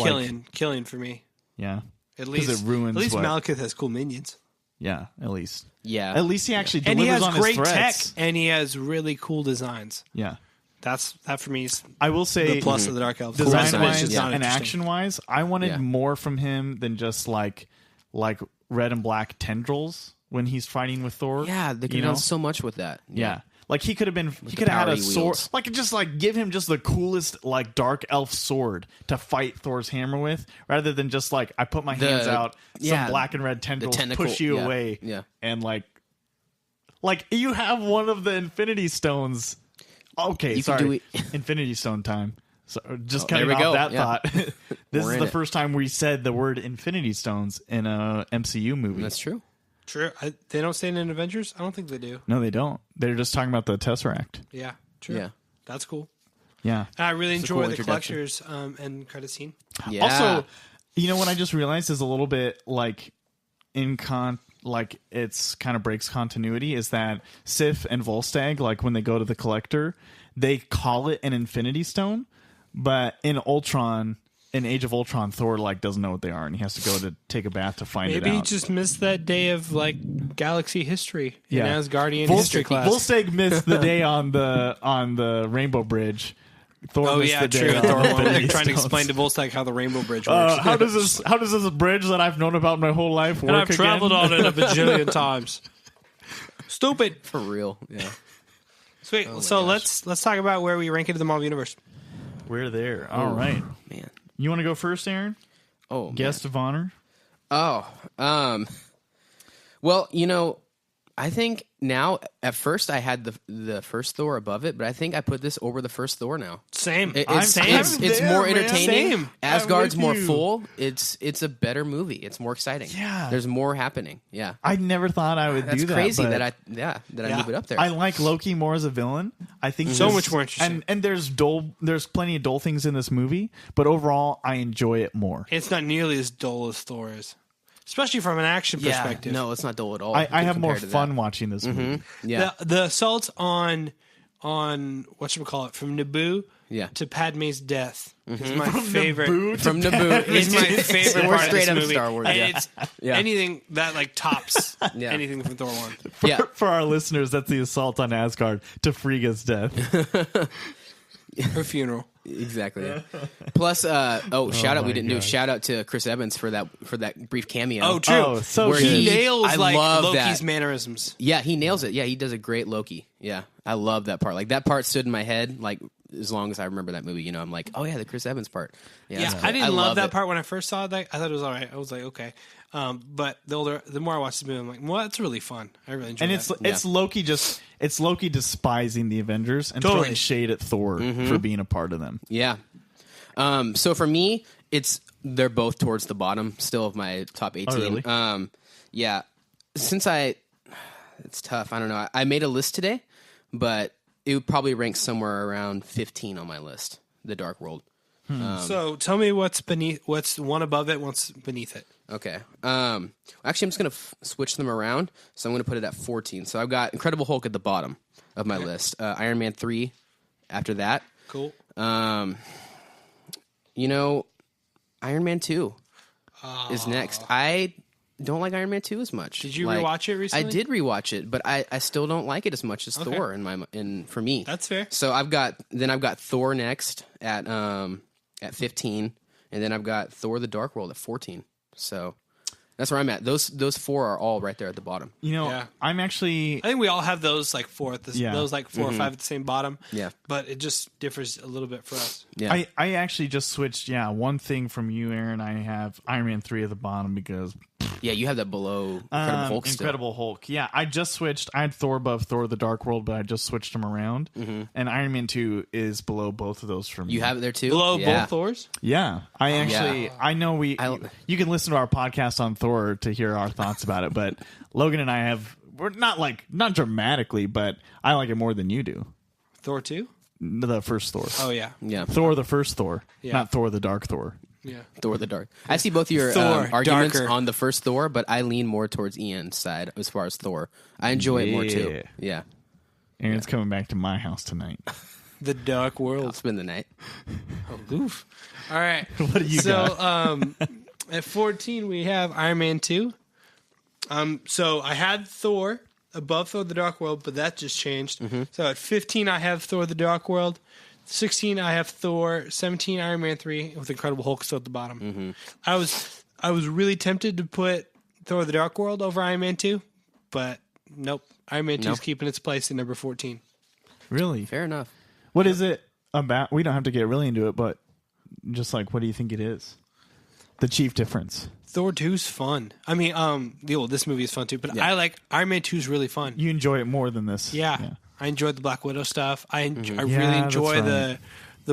Killian for me. Yeah, at least it ruins. At least Malekith has cool minions. Yeah, at least. Yeah, at least he actually delivers and he has on great his threats. tech, and he has really cool designs. Yeah. That for me is I will say the plus of the Dark Elves. Design-wise and action-wise, I wanted more from him than just like red and black tendrils when he's fighting with Thor. Yeah, they could have done so much with that. Yeah. Like he could have had a sword. Like just like give him just the coolest like dark elf sword to fight Thor's hammer with, rather than just like I put my hands out, some black and red tendrils push you away. Yeah. And like you have one of the Infinity Stones. Okay, sorry. Infinity Stone time. So just cutting off that thought. This is the first time we said the word Infinity Stones in a MCU movie. That's true. True. They don't say it in Avengers? I don't think they do. No, they don't. They're just talking about the Tesseract. Yeah, true. Yeah. That's cool. Yeah. And I really enjoy the collectors and credit scene. Yeah. Also, what I just realized is a little bit like it's kind of breaks continuity is that Sif and Volstagg, like when they go to the Collector, they call it an Infinity Stone, but in Age of Ultron, Thor doesn't know what they are, and he has to go to take a bath to find it out. Maybe he just missed that day of galaxy history in Asgardian history class. Volstagg missed the day on the Rainbow Bridge. Thor missed the day on Thor Infinity trying to explain to Volstagg how the Rainbow Bridge works. How does this bridge that I've known about my whole life work? And I've traveled on it a bajillion times. Stupid. For real. Yeah. Sweet. So let's talk about where we rank it in the Marvel Universe. We're there. All right, man. You want to go first, Aaron? Oh, guest of honor. Oh, well, I think now at first I had the first Thor above it, but I think I put this over the first Thor now. Same. It's more entertaining. Same. Asgard's more full. It's a better movie. It's more exciting. Yeah. There's more happening. Yeah. I never thought I would do that. That's crazy that I move it up there. I like Loki more as a villain. I think so much more interesting. And there's plenty of dull things in this movie, but overall I enjoy it more. It's not nearly as dull as Thor is. Especially from an action perspective. No, it's not dull at all. I have more fun watching this movie. Yeah. The assault on whatchamacallit, from Naboo to Padme's death is my favorite. From Naboo. It's my favorite part of this movie. Star Wars. And it's anything that tops anything from Thor 1. For our listeners, that's the assault on Asgard to Frigga's death. Her funeral. Exactly. Yeah. Plus, shout out! We didn't do shout out to Chris Evans for that brief cameo. Oh, true. Oh, so where he nails Loki's that. mannerisms. Yeah, he nails it. Yeah, he does a great Loki. Yeah, I love that part. That part stood in my head as long as I remember that movie. I'm like, oh yeah, the Chris Evans part. Yeah, I didn't love that part when I first saw that. I thought it was all right. I was like, okay. But the more I watched the movie, I'm like, well, it's really fun. I really enjoy it. And it's Loki it's Loki despising the Avengers and throwing shade at Thor for being a part of them. Yeah. So for me, they're both towards the bottom still of my top 18. Oh, really? Yeah. It's tough. I don't know. I made a list today, but it would probably rank somewhere around 15 on my list. The Dark World. So tell me what's one above it, what's beneath it. Okay. Actually, I'm just going to switch them around. So I'm going to put it at 14. So I've got Incredible Hulk at the bottom of my list. Iron Man 3 after that. Cool. Iron Man 2 is next. don't like Iron Man 2 as much. Did you rewatch it recently? I did rewatch it, but I still don't like it as much as Thor for me. That's fair. So I've got Thor next at 15, and then I've got Thor: The Dark World at 14. So that's where I'm at. Those 4 are all right there at the bottom. I'm actually. I think we all have those like 4 at those like 4 or 5 at the same bottom. Yeah, but it just differs a little bit for us. Yeah, I actually just switched. Yeah, one thing from you, Aaron. I have Iron Man 3 at the bottom because. Yeah, you have that below Incredible Hulk still. Incredible Hulk. Yeah, I just switched. I had Thor above Thor: The Dark World, but I just switched them around. Mm-hmm. And Iron Man 2 is below both of those for me. You have it there too? Below both Thors? Yeah. I actually, I know you can listen to our podcast on Thor to hear our thoughts about it, but Logan and I we're not dramatically, but I like it more than you do. Thor 2? The first Thor. Oh, yeah. Yeah. Thor, the first Thor, not Thor, the Dark Thor. Yeah, Thor the Dark. I see both your arguments on the first Thor, but I lean more towards Ian's side as far as Thor. I enjoy it more too. Yeah. Aaron's coming back to my house tonight. The Dark World. I'll spend the night. Oh, oof. All right. What do you got? At 14, we have Iron Man 2. So I had Thor above Thor: The Dark World, but that just changed. Mm-hmm. So at 15, I have Thor: The Dark World. 16, I have Thor. 17, Iron Man 3, with Incredible Hulk still at the bottom. Mm-hmm. I was really tempted to put Thor: The Dark World over Iron Man 2, but nope. Iron Man 2 is keeping its place at number 14. Really? Fair enough. What is it about? We don't have to get really into it, but just like, what do you think it is? The chief difference. Thor 2's fun. I mean, this movie is fun too, but I like Iron Man 2's really fun. You enjoy it more than this. Yeah. I enjoyed the Black Widow stuff. I really enjoy the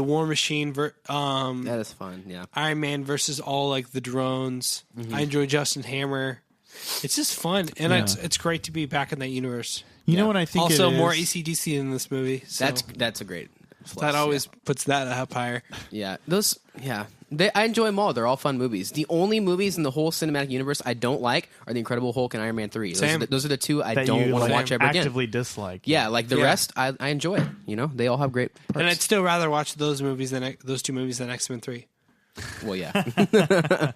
War Machine. That is fun. Yeah, Iron Man versus all like the drones. Mm-hmm. I enjoy Justin Hammer. It's just fun, and it's great to be back in that universe. You know what I think? Also, it is? More AC/DC in this movie. So that's a great. Plus, that always puts that up higher. Yeah, those. Yeah, I enjoy them all. They're all fun movies. The only movies in the whole cinematic universe I don't like are the Incredible Hulk and Iron Man 3. Those are the 2 I don't want to watch ever again. Actively dislike. Yeah, like the rest, I enjoy it. You know, they all have great parts. And I'd still rather watch those 2 movies than X-Men 3. Well, yeah.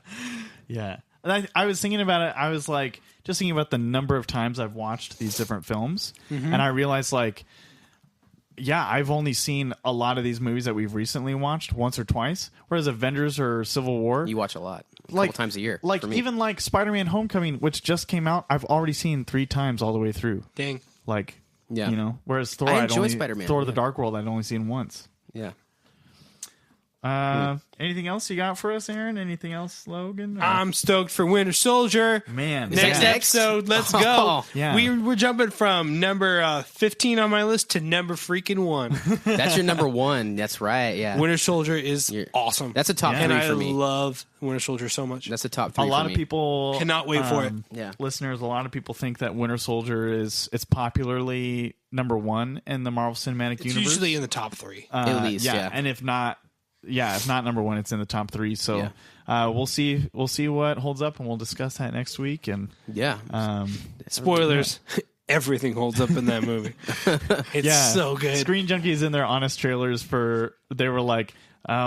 Yeah. And I was thinking about it. I was like, just thinking about the number of times I've watched these different films. Mm-hmm. And I realized, like, yeah, I've only seen a lot of these movies that we've recently watched once or twice. Whereas Avengers or Civil War, you watch a lot, a couple times a year. Like even like Spider-Man: Homecoming, which just came out, I've already seen 3 times all the way through. Dang. Like, you know. Whereas Thor, I enjoy Spider-Man. Thor: The Dark World, I'd only seen once. Yeah. Anything else you got for us, Aaron? Anything else, Logan? I'm stoked for Winter Soldier. Man, next episode, let's go. Yeah. We're jumping from number 15 on my list to number freaking 1. That's your number 1. That's right. Yeah, Winter Soldier is awesome. That's a top 3 for me. I love Winter Soldier so much. That's a top 3. A lot of people cannot wait for it. Yeah, listeners, a lot of people think that Winter Soldier it's popularly number 1 in the Marvel Cinematic Universe. It's usually in the top 3, at least. Yeah, and if not number 1, it's in the top 3. So we'll see what holds up, and we'll discuss that next week. And spoilers. Everything holds up in that movie. It's so good. Screen Junkies in their honest trailers they were like,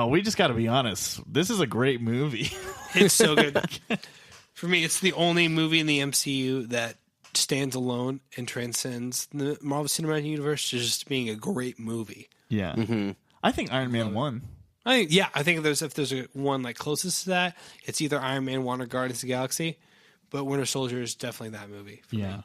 we just got to be honest. This is a great movie. It's so good. For me, it's the only movie in the MCU that stands alone and transcends the Marvel Cinematic Universe to just being a great movie. Yeah. Mm-hmm. I think Iron Man 1. I think if there's a one like closest to that, it's either Iron Man 1 or Guardians of the Galaxy. But Winter Soldier is definitely that movie. Yeah.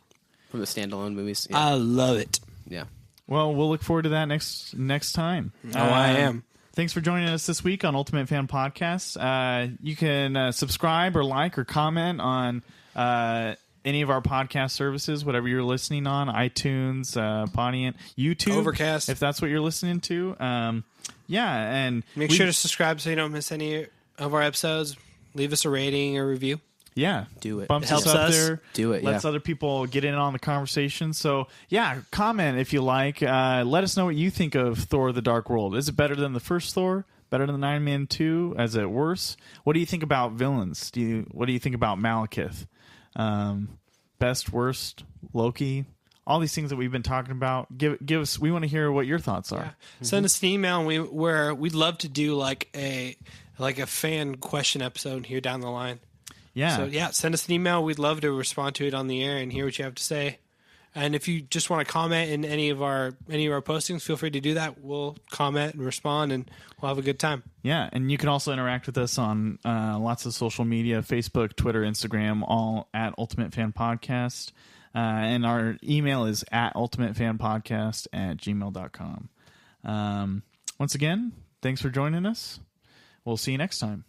From the standalone movies. Yeah. I love it. Yeah. Well, we'll look forward to that next time. I am. Thanks for joining us this week on Ultimate Fan Podcast. You can subscribe or like or comment on any of our podcast services, whatever you're listening on, iTunes, Podiant, YouTube, Overcast, if that's what you're listening to. And make sure to subscribe so you don't miss any of our episodes. Leave us a rating or review. Yeah, do it. Bumps us up there. Do it. Lets other people get in on the conversation. So comment if you like. Let us know what you think of Thor: The Dark World. Is it better than the first Thor? Better than Iron Man 2? Is it worse? What do you think about villains? What do you think about Malekith? Best, worst, Loki? All these things that we've been talking about. Give us. We want to hear what your thoughts are. Yeah. Send us an email. We'd love to do like a fan question episode here down the line. Yeah. So send us an email. We'd love to respond to it on the air and hear what you have to say. And if you just want to comment in any of our postings, feel free to do that. We'll comment and respond, and we'll have a good time. Yeah, and you can also interact with us on lots of social media: Facebook, Twitter, Instagram, all at Ultimate Fan Podcast. And our email is at ultimatefanpodcast@gmail.com. Once again, thanks for joining us. We'll see you next time.